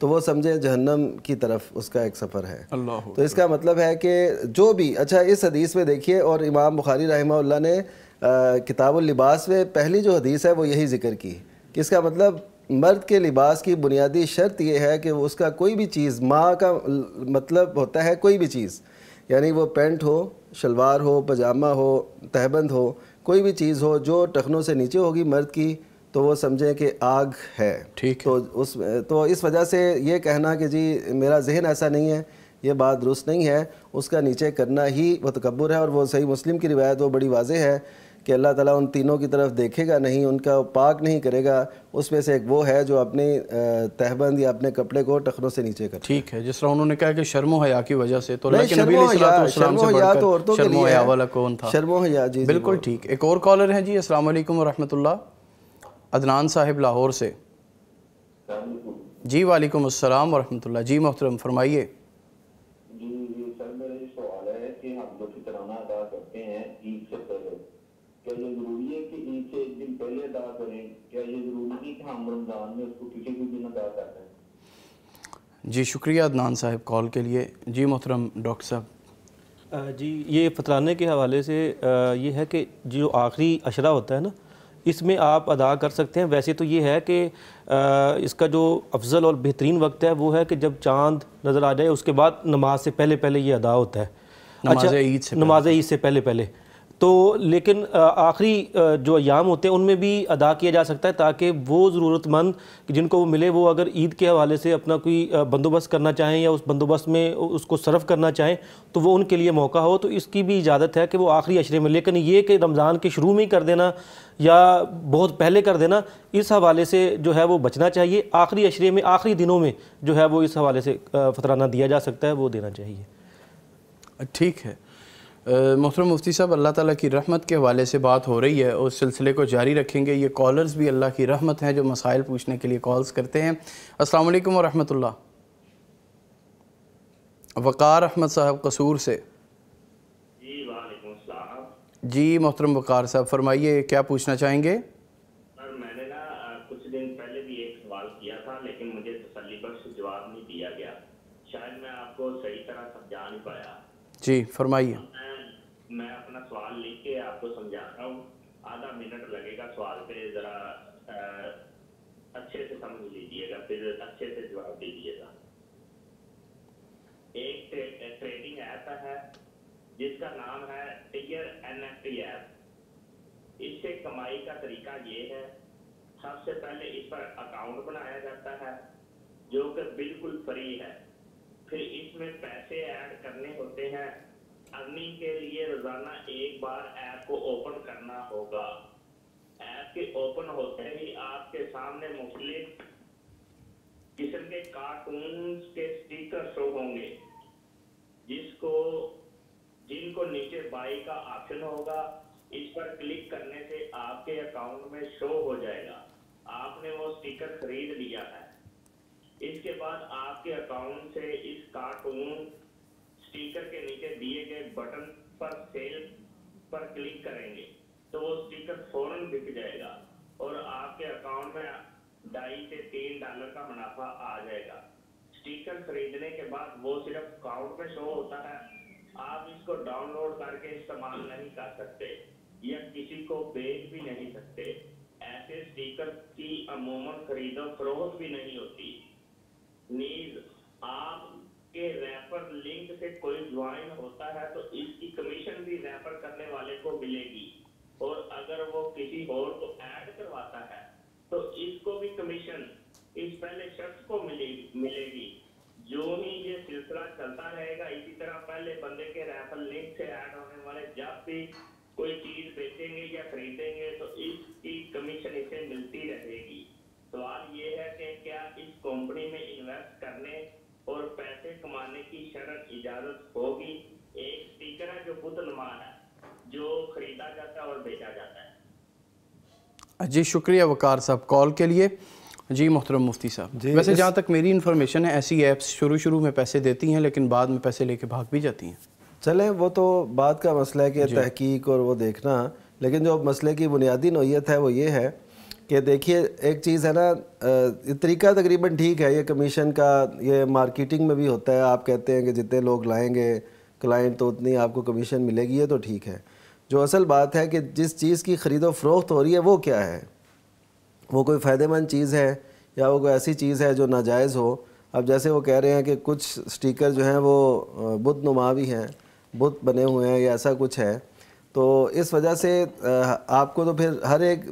تو وہ سمجھے جہنم کی طرف اس کا ایک سفر ہے. اللہ. تو اس کا مطلب ہے کہ جو بھی اچھا اس حدیث میں دیکھیے، اور امام بخاری رحمہ اللہ نے کتاب اللباس میں پہلی جو حدیث ہے وہ یہی ذکر کی کہ اس کا مطلب مرد کے لباس کی بنیادی شرط یہ ہے کہ اس کا کوئی بھی چیز، ماں کا مطلب ہوتا ہے کوئی بھی چیز، یعنی وہ پینٹ ہو، شلوار ہو، پجامہ ہو، تہبند ہو، کوئی بھی چیز ہو جو ٹخنوں سے نیچے ہوگی مرد کی، تو وہ سمجھیں کہ آگ ہے. ٹھیک. تو اس وجہ سے یہ کہنا کہ جی میرا ذہن ایسا نہیں ہے، یہ بات درست نہیں ہے. اس کا نیچے کرنا ہی وہ تکبر ہے. اور وہ صحیح مسلم کی روایت وہ بڑی واضح ہے کہ اللہ تعالیٰ ان تینوں کی طرف دیکھے گا نہیں، ان کا پاک نہیں کرے گا. اس میں سے ایک وہ ہے جو اپنی تہبند یا اپنے کپڑے کو ٹخنوں سے نیچے کرتا ہے. ٹھیک ہے. جس طرح انہوں نے کہا کہ شرم و حیا کی وجہ سے، تو نہیں، لیکن نبی علیہ الصلوۃ والسلام سے بڑھ تو عورتوں کر کے شرم و لیے حیا ہے. والا کون تھا؟ شرم و حیا. جی بالکل ٹھیک. ایک اور کالر ہیں جی. السلام علیکم ورحمۃ اللہ. عدنان صاحب لاہور سے. جی وعلیکم السلام ورحمۃ اللہ. جی محترم فرمائیے. جی سر، میرا یہ سوال ہے کہ ہم جو فطرانہ ادا کرتے ہیں عید سے پہلے، کیا یہ ضروری ہے کہ عید سے ایک دن پہلے ادا کریں؟ کیا یہ ضروری نہیں کہ ہم رمضان میں اس کو کسی بھی دن ادا کرتے ہیں؟ جی شکریہ عدنان صاحب کال کے لیے. جی محترم ڈاکٹر صاحب. جی یہ فطرانے کے حوالے سے یہ ہے کہ جو آخری عشرہ ہوتا ہے نا، اس میں آپ ادا کر سکتے ہیں. ویسے تو یہ ہے کہ اس کا جو افضل اور بہترین وقت ہے وہ ہے کہ جب چاند نظر آ جائے، اس کے بعد نماز سے پہلے یہ ادا ہوتا ہے. نماز عید سے پہلے. تو لیکن آخری جو ایام ہوتے ہیں ان میں بھی ادا کیا جا سکتا ہے، تاکہ وہ ضرورت مند جن کو وہ ملے، وہ اگر عید کے حوالے سے اپنا کوئی بندوبست کرنا چاہیں یا اس بندوبست میں اس کو صرف کرنا چاہیں تو وہ ان کے لیے موقع ہو. تو اس کی بھی اجازت ہے کہ وہ آخری عشرے میں. لیکن یہ کہ رمضان کے شروع میں ہی کر دینا یا بہت پہلے کر دینا، اس حوالے سے جو ہے وہ بچنا چاہیے. آخری عشرے میں، آخری دنوں میں جو ہے وہ اس حوالے سے فطرانہ دیا جا سکتا ہے، وہ دینا چاہیے. ٹھیک ہے. محترم مفتی صاحب، اللہ تعالیٰ کی رحمت کے حوالے سے بات ہو رہی ہے، اس سلسلے کو جاری رکھیں گے. یہ کالرز بھی اللہ کی رحمت ہیں جو مسائل پوچھنے کے لیے کالز کرتے ہیں. السلام علیکم ورحمۃ اللہ. وقار احمد صاحب قصور سے. جی وعلیکم السلام. جی محترم وقار صاحب فرمائیے، کیا پوچھنا چاہیں گے؟ سر میں نے کچھ دن پہلے بھی ایک سوال کیا تھا، لیکن مجھے تسلی بخش جواب نہیں دیا گیا. شاید میں آپ کو صحیح طرح سمجھا نہیں پایا. جی فرمائیے. میں اپنا سوال لکھ کے آپ کو سمجھاتا ہوں. آدھا منٹ لگے گا سوال پہ، ذرا اچھے سے سمجھ لیجیے گا، پھر اچھے سے جواب دیجیے گا. ایک ٹریڈنگ ایپ ہے جس کا نام ہے ٹیگر NFT ایپ. اس سے کمائی کا طریقہ یہ ہے، سب سے پہلے اس پر اکاؤنٹ بنایا جاتا ہے جو کہ بالکل فری ہے. پھر اس میں پیسے ایڈ کرنے ہوتے ہیں. ارننگ کے لیے روزانہ ایک بار ایپ کو اوپن کرنا ہوگا. ایپ کے اوپن ہوتے ہی آپ کے سامنے مختلف قسم کے کارٹونز کے سٹیکر شو ہوں گے، جن کو نیچے بائی کا آپشن ہوگا. اس پر کلک کرنے سے آپ کے اکاؤنٹ میں شو ہو جائے گا. آپ نے وہ سٹیکر خرید لیا ہے. اس کے بعد آپ کے اکاؤنٹ سے اس کارٹون سٹیکر کے نیچے دیے گئے بٹن پر سیل پر کلک کریں گے تو وہ سٹیکر فوراً بک جائے گا اور آپ کے اکاؤنٹ میں $2 سے $3 کا منافع آ جائے گا. سٹیکر خریدنے کے بعد وہ صرف اکاؤنٹ میں شو ہوتا ہے. آپ اس کو ڈاؤن لوڈ کر کے استعمال نہیں کر سکتے یا کسی کو بیچ بھی نہیں سکتے. ایسے سٹیکر کی عموماً خرید و فروخت بھی نہیں ہوتی. نیز آپ کے ریفر لنک سے کوئی جوائن ہوتا ہے تو اس کی کمیشن بھی ریفر کرنے والے کو ملے گی، اور اگر وہ کسی اور کو ایڈ کرواتا ہے تو اس کو بھی کمیشن اس پہلے شخص کو ملے گی. جو ہی یہ سلسلہ چلتا رہے گا اسی طرح پہلے بندے کے ریفر لنک سے ایڈ ہونے والے جب بھی کوئی چیز بیچیں گے یا خریدیں گے تو اس کی کمیشن اسے ملتی رہے گی. سوال یہ ہے کہ کیا اس کمپنی میں انویسٹ کرنے اور پیسے کمانے کی شرط اجازت ہوگی؟ ایک سٹیکر ہے جو بت نما ہے جو خریدا جاتا ہے اور بیچا جاتا ہے. جی شکریہ وقار صاحب کال کے لیے. جی محترم مفتی صاحب، ویسے جہاں تک میری انفارمیشن ہے ایسی ایپس شروع میں پیسے دیتی ہیں لیکن بعد میں پیسے لے کے بھاگ بھی جاتی ہیں. چلیں وہ تو بات کا مسئلہ ہے کہ تحقیق اور وہ دیکھنا، لیکن جو مسئلے کی بنیادی نوعیت ہے وہ یہ ہے کہ دیکھیے ایک چیز ہے نا، طریقہ تقریباً ٹھیک ہے، یہ کمیشن کا یہ مارکیٹنگ میں بھی ہوتا ہے، آپ کہتے ہیں کہ جتنے لوگ لائیں گے کلائنٹ تو اتنی آپ کو کمیشن ملے گی، یہ تو ٹھیک ہے. جو اصل بات ہے کہ جس چیز کی خرید و فروخت ہو رہی ہے وہ کیا ہے، وہ کوئی فائدہ مند چیز ہے یا وہ کوئی ایسی چیز ہے جو ناجائز ہو. اب جیسے وہ کہہ رہے ہیں کہ کچھ سٹیکر جو ہیں وہ بت نما بھی ہیں، بت بنے ہوئے ہیں یا ایسا کچھ ہے، تو اس وجہ سے آپ کو تو پھر ہر ایک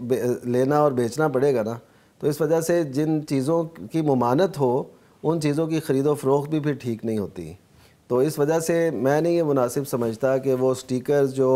لینا اور بیچنا پڑے گا نا. تو اس وجہ سے جن چیزوں کی ممانت ہو ان چیزوں کی خرید و فروخت بھی پھر ٹھیک نہیں ہوتی. تو اس وجہ سے میں نہیں یہ مناسب سمجھتا کہ وہ سٹیکرز جو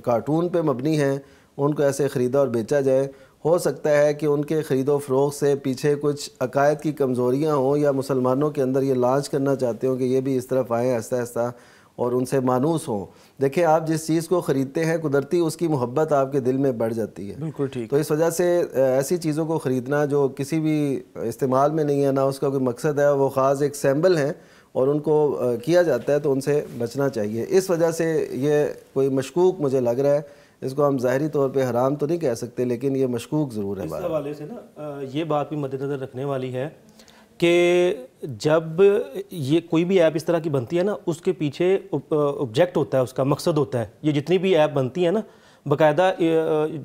کارٹون پہ مبنی ہیں ان کو ایسے خریدا اور بیچا جائے. ہو سکتا ہے کہ ان کے خرید و فروخت سے پیچھے کچھ عقائد کی کمزوریاں ہوں یا مسلمانوں کے اندر یہ لانچ کرنا چاہتے ہوں کہ یہ بھی اس طرف آئیں آہستہ آہستہ اور ان سے مانوس ہوں. دیکھیں آپ جس چیز کو خریدتے ہیں قدرتی اس کی محبت آپ کے دل میں بڑھ جاتی ہے. بالکل ٹھیک. تو اس وجہ سے ایسی چیزوں کو خریدنا جو کسی بھی استعمال میں نہیں ہے، نہ اس کا کوئی مقصد ہے، وہ خاص ایک سیمبل ہیں اور ان کو کیا جاتا ہے، تو ان سے بچنا چاہیے. اس وجہ سے یہ کوئی مشکوک مجھے لگ رہا ہے، اس کو ہم ظاہری طور پہ حرام تو نہیں کہہ سکتے لیکن یہ مشکوک ضرور ہے. اس حوالے سے نا یہ بات بھی مد نظر رکھنے والی ہے کہ جب یہ کوئی بھی ایپ اس طرح کی بنتی ہے نا، اس کے پیچھے آبجیکٹ ہوتا ہے، اس کا مقصد ہوتا ہے. یہ جتنی بھی ایپ بنتی ہیں نا، باقاعدہ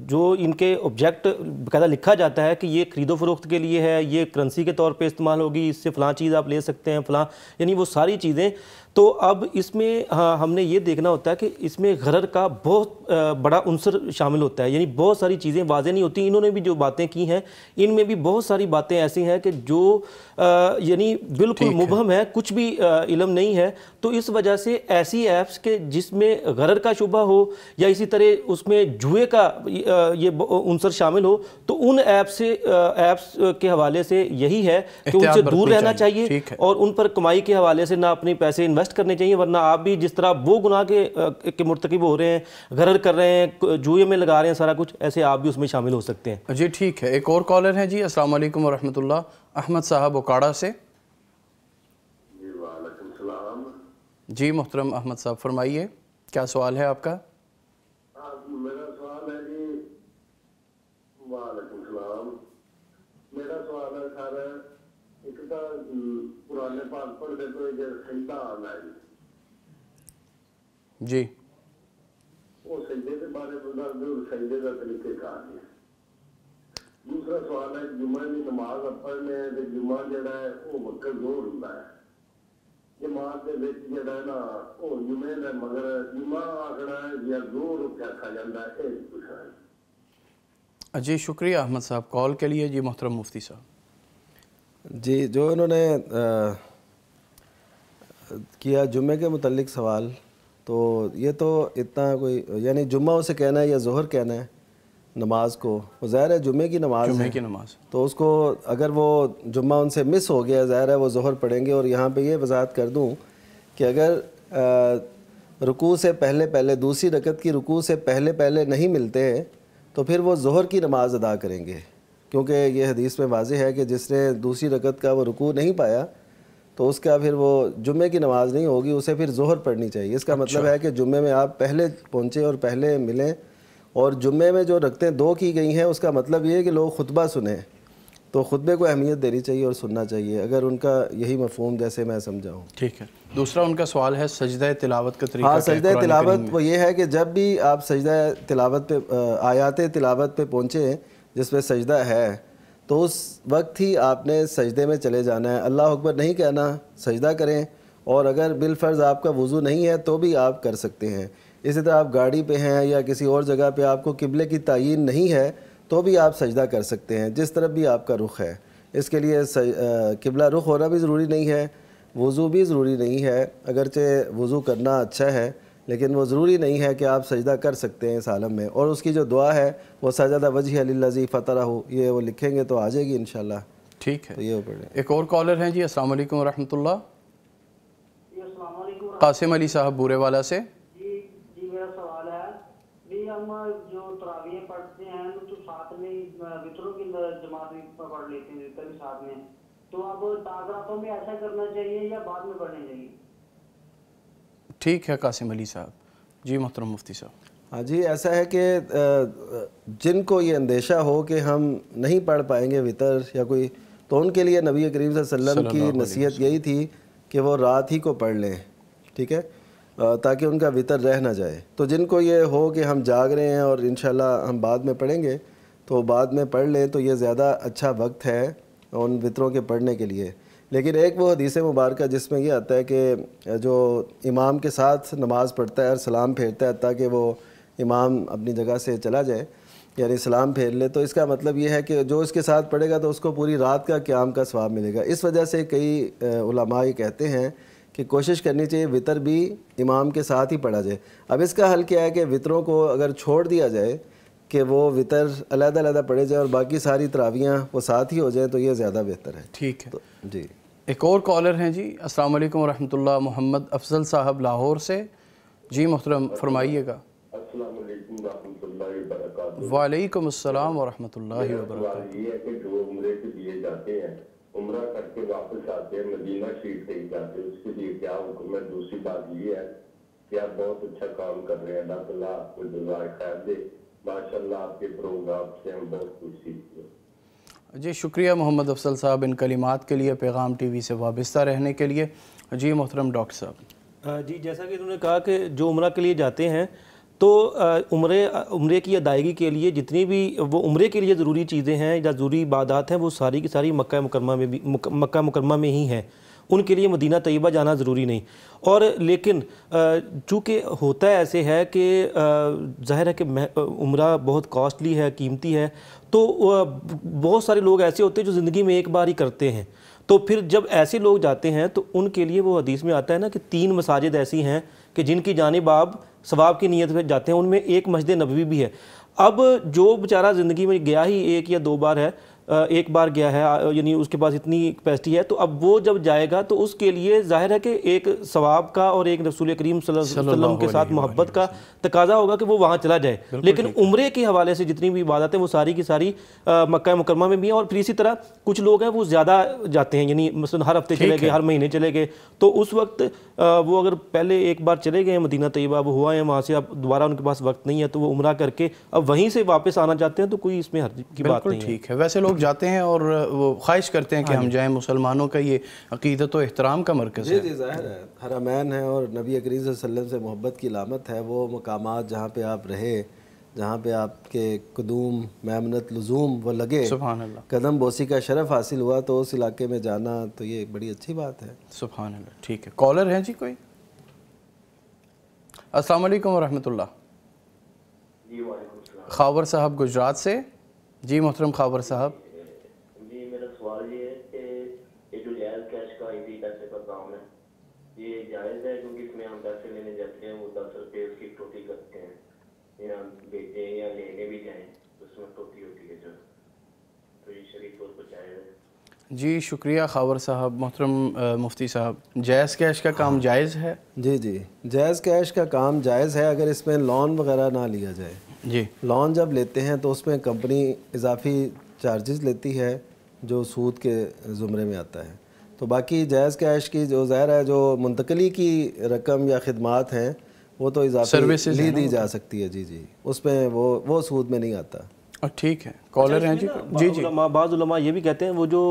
جو ان کے آبجیکٹ باقاعدہ لکھا جاتا ہے کہ یہ خرید و فروخت کے لیے ہے، یہ کرنسی کے طور پہ استعمال ہوگی، اس سے فلاں چیز آپ لے سکتے ہیں، فلاں یعنی وہ ساری چیزیں. تو اب اس میں ہم نے یہ دیکھنا ہوتا ہے کہ اس میں غرر کا بہت بڑا عنصر شامل ہوتا ہے. یعنی بہت ساری چیزیں واضح نہیں ہوتی. انہوں نے بھی جو باتیں کی ہیں ان میں بھی بہت ساری باتیں ایسی ہیں کہ جو یعنی بالکل مبہم ہے، کچھ بھی علم نہیں ہے. تو اس وجہ سے ایسی ایپس کے جس میں غرر کا شبہ ہو یا اسی طرح اس میں جوئے کا یہ عنصر شامل ہو، تو ان ایپس کے حوالے سے یہی ہے کہ ان سے دور رہنا چاہیے اور ان پر کمائی کے حوالے سے نہ اپنے پیسے انویسٹ کرنے چاہیے، ورنہ آپ بھی جس طرح وہ گناہ کے مرتکب ہو رہے ہیں، غرر کر رہے ہیں، جوئے میں لگا رہے ہیں سارا کچھ، ایسے آپ بھی اس میں شامل ہو سکتے ہیں. جی ٹھیک ہے. ایک اور کالر ہے جی. السلام علیکم ورحمۃ اللہ. احمد صاحب اوکاڑا سے. جی وعلیکم السلام. جی محترم احمد صاحب فرمائیے کیا سوال ہے آپ کا؟ میرا سوال ہے جی. وعلیکم السلام. میرا سوال ہے سر ایک تو پرانے پاک پڑھتے تو سجدہ آنا ہے جی، وہ سجدے کے بارے میں سجدے کا طریقہ کار ہے. دوسرا سوال ہے جمعہ کی نماز پڑھنے تو جمعہ جڑا ہے وہ وقت زور ہوتا ہے جماعت کے وچ جڑا ہے نا وہ جمعے ہے، مگر جمعہ آخنا ہے یا زور آکھا جاتا ہے، یہ پوچھنا ہے. جی شکریہ احمد صاحب کال کے لیے. جی محترم مفتی صاحب. جی جو انہوں نے کیا جمعے کے متعلق سوال، تو یہ تو اتنا کوئی یعنی جمعہ اسے کہنا ہے یا ظہر کہنا ہے نماز کو، وہ ظاہر ہے جمعے کی نماز جمعے کی نماز، تو اس کو اگر وہ جمعہ ان سے مس ہو گیا ظاہر ہے وہ ظہر پڑھیں گے. اور یہاں پہ یہ وضاحت کر دوں کہ اگر رکوع سے پہلے دوسری رکعت کی رکوع سے پہلے نہیں ملتے تو پھر وہ ظہر کی نماز ادا کریں گے، کیونکہ یہ حدیث میں واضح ہے کہ جس نے دوسری رکعت کا وہ رکوع نہیں پایا تو اس کا پھر وہ جمعے کی نماز نہیں ہوگی، اسے پھر ظہر پڑھنی چاہیے. اس کا مطلب ہے کہ جمعے میں آپ پہلے پہنچے اور پہلے ملیں. اور جمعے میں جو رکعتیں 2 کی گئی ہیں اس کا مطلب یہ ہے کہ لوگ خطبہ سنیں، تو خطبے کو اہمیت دینی چاہیے اور سننا چاہیے، اگر ان کا یہی مفہوم جیسے میں سمجھا ہوں. ٹھیک ہے. دوسرا ان کا سوال ہے سجدہ تلاوت کا طریقہ. ہاں سجدہ تلاوت وہ یہ ہے کہ جب بھی آپ سجدہ تلاوت پہ آیات تلاوت پہ پہنچے جس پہ سجدہ ہے تو اس وقت ہی آپ نے سجدے میں چلے جانا ہے. اللہ اکبر نہیں کہنا، سجدہ کریں. اور اگر بالفرض آپ کا وضو نہیں ہے تو بھی آپ کر سکتے ہیں. اسی طرح آپ گاڑی پہ ہیں یا کسی اور جگہ پہ آپ کو قبلے کی تعین نہیں ہے تو بھی آپ سجدہ کر سکتے ہیں، جس طرف بھی آپ کا رخ ہے. اس کے لیے قبلہ رخ ہونا بھی ضروری نہیں ہے، وضو بھی ضروری نہیں ہے، اگرچہ وضو کرنا اچھا ہے لیکن وہ ضروری نہیں ہے کہ آپ سجدہ کر سکتے ہیں اس عالم میں. اور اس کی جو دعا ہے وہ سجدہ وجہ للذی فطرہ، یہ وہ لکھیں گے تو آ جائے گی انشاءاللہ. ٹھیک ہے. تو یہ پڑھیں. ایک اور کالر ہیں جی. السلام علیکم ورحمۃ اللہ. قاسم علی صاحب بورے والا سے. جی میرا سوال ہے بھی ہم جو تراویح پڑھتے ہیں تو ساتھ میں وطروں کی جماعت بھی پڑھ لیتے ہیں وطر بھی ساتھ میں، تو اب تعارفوں میں ایسا کرنا چاہیے یا بعد میں پڑھنا چاہیے؟ ٹھیک ہے قاسم علی صاحب. جی محترم مفتی صاحب. ہاں جی، ایسا ہے کہ جن کو یہ اندیشہ ہو کہ ہم نہیں پڑھ پائیں گے وطر یا کوئی، تو ان کے لیے نبی کریم صلی اللہ علیہ وسلم کی نصیحت یہی تھی کہ وہ رات ہی کو پڑھ لیں، ٹھیک ہے، تاکہ ان کا وطر رہ نہ جائے۔ تو جن کو یہ ہو کہ ہم جاگ رہے ہیں اور انشاءاللہ ہم بعد میں پڑھیں گے، تو بعد میں پڑھ لیں، تو یہ زیادہ اچھا وقت ہے ان وطروں کے پڑھنے کے لیے۔ لیکن ایک وہ حدیث مبارکہ جس میں یہ آتا ہے کہ جو امام کے ساتھ نماز پڑھتا ہے اور سلام پھیرتا ہے تاکہ وہ امام اپنی جگہ سے چلا جائے، یعنی سلام پھیر لے، تو اس کا مطلب یہ ہے کہ جو اس کے ساتھ پڑھے گا تو اس کو پوری رات کا قیام کا ثواب ملے گا۔ اس وجہ سے کئی علماء یہ کہتے ہیں کہ کوشش کرنی چاہیے وطر بھی امام کے ساتھ ہی پڑھا جائے۔ اب اس کا حل کیا ہے کہ وطروں کو اگر چھوڑ دیا جائے کہ وہ وطر علیحدہ علیحدہ پڑھے جائے اور باقی ساری تراویحیں وہ ساتھ ہی ہو جائیں، تو یہ زیادہ بہتر ہے۔ ٹھیک ہے جی، ایک اور کالر ہیں جی۔ السلام علیکم ورحمۃ اللہ، محمد افضل صاحب لاہور سے۔ جی محترم فرمائیے گا۔ السلام علیکم ورحمۃ اللہ وبرکاتہ۔ وعلیکم السلام ورحمۃ اللہ وبرکاتہ۔ یہ ہے کہ جو عمرے کے لیے جاتے ہیں، عمرہ کر کے واپس آتے ہیں، مدینہ شریف سے جاتے ہیں، اس کے لیے کیا حکم ہے؟ دوسری بات یہ ہے کہ آپ بہت اچھا کام کر رہے ہیں، اللہ تعالیٰ آپ کو جزائے خیر دے، ماشاءاللہ آپ کے پروگرام سے ہم بہت کچھ سیکھتے ہیں۔ جی شکریہ محمد افضل صاحب ان کلمات کے لیے، پیغام ٹی وی سے وابستہ رہنے کے لیے۔ جی محترم ڈاکٹر صاحب۔ جی جیسا کہ انہوں نے کہا کہ جو عمرہ کے لیے جاتے ہیں تو عمرے کی ادائیگی کے لیے جتنی بھی وہ عمرے کے لیے ضروری چیزیں ہیں یا ضروری عبادات ہیں وہ ساری کی ساری مکہ مکرمہ میں ہی ہیں، ان کے لیے مدینہ طیبہ جانا ضروری نہیں۔ اور لیکن چونکہ ہوتا ہے ایسے ہے کہ ظاہر ہے کہ عمرہ بہت کاسٹلی ہے، قیمتی ہے، تو بہت سارے لوگ ایسے ہوتے ہیں جو زندگی میں ایک بار ہی کرتے ہیں، تو پھر جب ایسے لوگ جاتے ہیں تو ان کے لیے وہ حدیث میں آتا ہے نا کہ 3 مساجد ایسی ہیں کہ جن کی جانب آپ ثواب کی نیت سے جاتے ہیں، ان میں ایک مسجد نبوی بھی ہے۔ اب جو بیچارہ زندگی میں گیا ہی 1 یا 2 بار ہے، ایک بار گیا ہے، یعنی اس کے پاس اتنی کیپیسٹی ہے، تو اب وہ جب جائے گا تو اس کے لیے ظاہر ہے کہ ایک ثواب کا اور ایک رسول کریم صلی اللہ علیہ وسلم کے ساتھ محبت کا تقاضا ہوگا کہ وہ وہاں چلا جائے۔ لیکن عمرے کے حوالے سے جتنی بھی عبادت ہیں وہ ساری کی ساری مکہ مکرمہ میں بھی ہیں۔ اور پھر اسی طرح کچھ لوگ ہیں وہ زیادہ جاتے ہیں، یعنی مثلا ہر ہفتے چلے گئے، ہر مہینے چلے گئے، تو اس وقت وہ اگر پہلے ایک بار چلے گئے ہیں مدینہ طیبہ، وہ ہوا ہے وہاں سے، اب دوبارہ ان کے پاس وقت نہیں ہے تو وہ عمرہ کر کے اب وہیں سے واپس آنا چاہتے ہیں، تو کوئی اس میں حرج کی بات نہیں ہے۔ ٹھیک ہے، ویسے لوگ جاتے ہیں اور وہ خواہش کرتے ہیں کہ ہم جائیں، مسلمانوں کا یہ عقیدت و احترام کا مرکز ہے۔ جی ظاہر ہے، حرمین ہے اور نبی کریم صلی اللہ علیہ وسلم سے محبت کی علامت ہے۔ وہ مقامات جہاں پہ آپ رہے، جہاں پہ آپ کے قدوم میمنت لزوم وہ لگے، سبحان اللہ، قدم بوسی کا شرف حاصل ہوا، تو اس علاقے میں جانا تو یہ بڑی اچھی بات ہے۔ سبحان اللہ۔ ٹھیک ہے، کالر ہیں جی کوئی؟ السلام علیکم ورحمۃ اللہ۔ جی وعلیکم السلام۔ خاور صاحب گجرات سے۔ جی محترم خاور صاحب۔ جی میرا سوال یہ ہے کہ یہ جو جائز کیش کا ایزی پیسے کا کام ہے، یہ جائز ہے؟ کیونکہ اس میں ہم پیسے لینے جاتے ہیں، وہ 10 روپے اس کی ٹوٹی کرتے ہیں، یا بیچیں یا لینے بھی جائیں اس میں ٹوٹی ہوتی ہے جو، تو یہ شریف طور پر جائز ہے؟ جی شکریہ خاور صاحب۔ محترم مفتی صاحب، جائز کیش کا کام جائز ہے؟ جی جی، جائز کیش کا کام جائز ہے اگر اس میں لون وغیرہ نہ لیا جائے۔ جی، لون جب لیتے ہیں تو اس میں کمپنی اضافی چارجز لیتی ہے جو سود کے زمرے میں آتا ہے، تو باقی جائز کیش کی جو ظاہر ہے جو منتقلی کی رقم یا خدمات ہیں وہ تو اضافی لی دی جا سکتی ہے۔ جی جی، اس میں وہ سود میں نہیں آتا۔ ٹھیک ہے، کالر ہیں جی۔ جی جی، بعض علماء یہ بھی کہتے ہیں وہ جو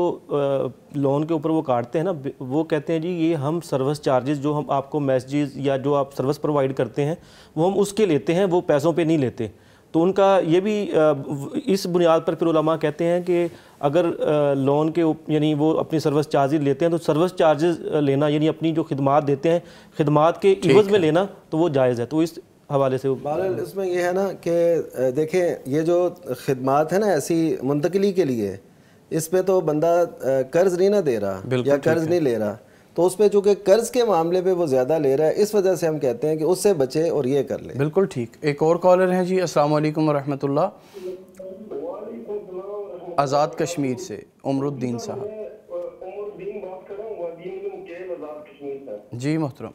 لون کے اوپر وہ کاٹتے ہیں نا، وہ کہتے ہیں جی یہ ہم سروس چارجز جو ہم آپ کو میسیجز یا جو آپ سروس پرووائڈ کرتے ہیں وہ ہم اس کے لیتے ہیں، وہ پیسوں پہ نہیں لیتے۔ تو ان کا یہ بھی اس بنیاد پر پھر علماء کہتے ہیں کہ اگر لون کے یعنی وہ اپنی سروس چارجز لیتے ہیں تو سروس چارجز لینا یعنی اپنی جو خدمات دیتے ہیں خدمات کے عوض میں لینا تو وہ جائز ہے۔ تو اس حوالے سے بہرحال اس میں یہ ہے نا کہ دیکھیں یہ جو خدمات ہیں نا ایسی منتقلی کے لیے، اس پہ تو بندہ قرض نہیں نہ دے رہا یا قرض نہیں لے رہا، تو اس پہ چونکہ قرض کے معاملے پہ وہ زیادہ لے رہا ہے، اس وجہ سے ہم کہتے ہیں کہ اس سے بچے اور یہ کر لیں۔ بالکل ٹھیک۔ ایک اور کالر ہیں جی۔ السلام علیکم ورحمۃ اللہ۔ آزاد کشمیر سے عمر الدین صاحب۔ جی محترم،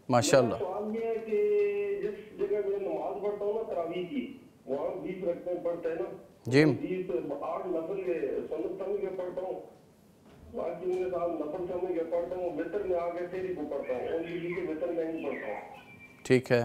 ماشاء اللہ۔ سوال یہ ہے کہ جس جگہ میں نماز پڑھتا ہوں نا تراویح کی، وہاں 20 رکعتیں پڑھتے ہیں نا، جی 8 نفل کے سنت سمجھ کے پڑھتا ہوں، باقی میرے ساتھ نفل سمجھ کے پڑھتا ہوں، وطر میں آ کے تیری کو پڑھتا ہوں، اور یہ کہ وطر میں نہیں پڑھتا ہوں۔ ٹھیک ہے،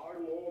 8 9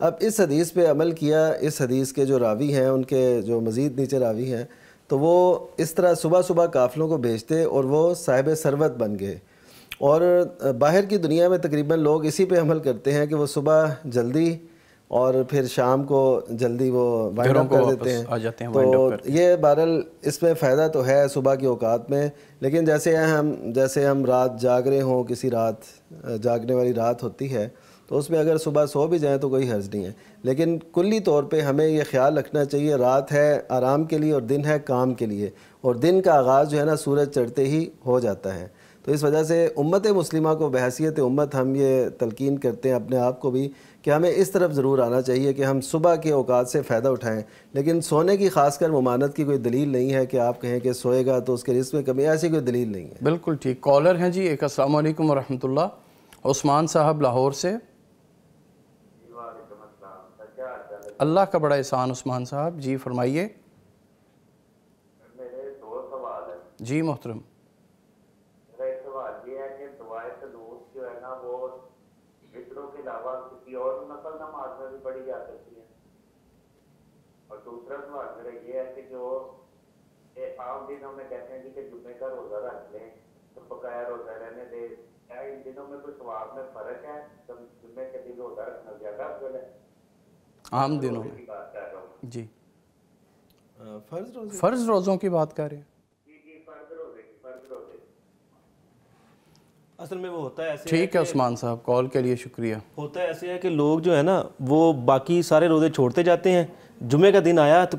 اب اس حدیث پہ عمل کیا، اس حدیث کے جو راوی ہیں ان کے جو مزید نیچے راوی ہیں تو وہ اس طرح صبح صبح قافلوں کو بھیجتے اور وہ صاحب ثروت بن گئے. اور باہر کی دنیا میں تقریباً لوگ اسی پہ عمل کرتے ہیں کہ وہ صبح جلدی اور پھر شام کو جلدی وہ وائنڈ اپ کر دیتے ہیں. تو یہ بہرحال اس میں فائدہ تو ہے صبح کے اوقات میں، لیکن جیسے ہم رات جاگ رہے ہوں، کسی رات جاگنے والی رات ہوتی ہے تو اس میں اگر صبح سو بھی جائیں تو کوئی حرج نہیں ہے. لیکن کلی طور پہ ہمیں یہ خیال رکھنا چاہیے رات ہے آرام کے لیے اور دن ہے کام کے لیے، اور دن کا آغاز جو ہے نا سورج چڑھتے ہی ہو جاتا ہے. تو اس وجہ سے امت مسلمہ کو بحیثیت امت ہم یہ تلقین کرتے ہیں اپنے آپ کو بھی کہ ہمیں اس طرف ضرور آنا چاہیے کہ ہم صبح کے اوقات سے فائدہ اٹھائیں. لیکن سونے کی خاص کر ممانعت کی کوئی دلیل نہیں ہے کہ آپ کہیں کہ سوئے گا تو اس کے رزق میں کمی، ایسی کوئی دلیل نہیں ہے. بالکل ٹھیک. کالر ہیں جی ایک. السلام علیکم ورحمۃ اللہ. عثمان صاحب لاہور سے. اللہ کا بڑا احسان عثمان صاحب، جی فرمائیے. میرے دو سوال ہیں. جی محترم. میرا ایک سوال یہ ہے کہ دعائے قنوت جو ہے نا وہ وطروں کے علاوہ کسی اور نفل نماز میں بھی پڑھی جا سکتی ہے. اور دوسرا سوال میرا یہ ہے کہ جو عام دنوں میں کہتے ہیں کہ جمعے کا روزہ رکھ لیں تو بقایا روزہ رہنے دے، کیا ان دنوں میں کوئی ثواب میں فرق ہے؟ جمعے کے دن روزہ رکھنا زیادہ افضل ہے عام دنوں میں؟ جی فرض روزوں کی بات کر رہے ہیں. اصل میں وہ ہوتا ہے ایسے، ٹھیک ہے عثمان صاحب، کال کے لیے شکریہ. ہوتا ہے ایسے ہے کہ لوگ جو ہے نا وہ باقی سارے روزے چھوڑتے جاتے ہیں، جمعے کا دن آیا تو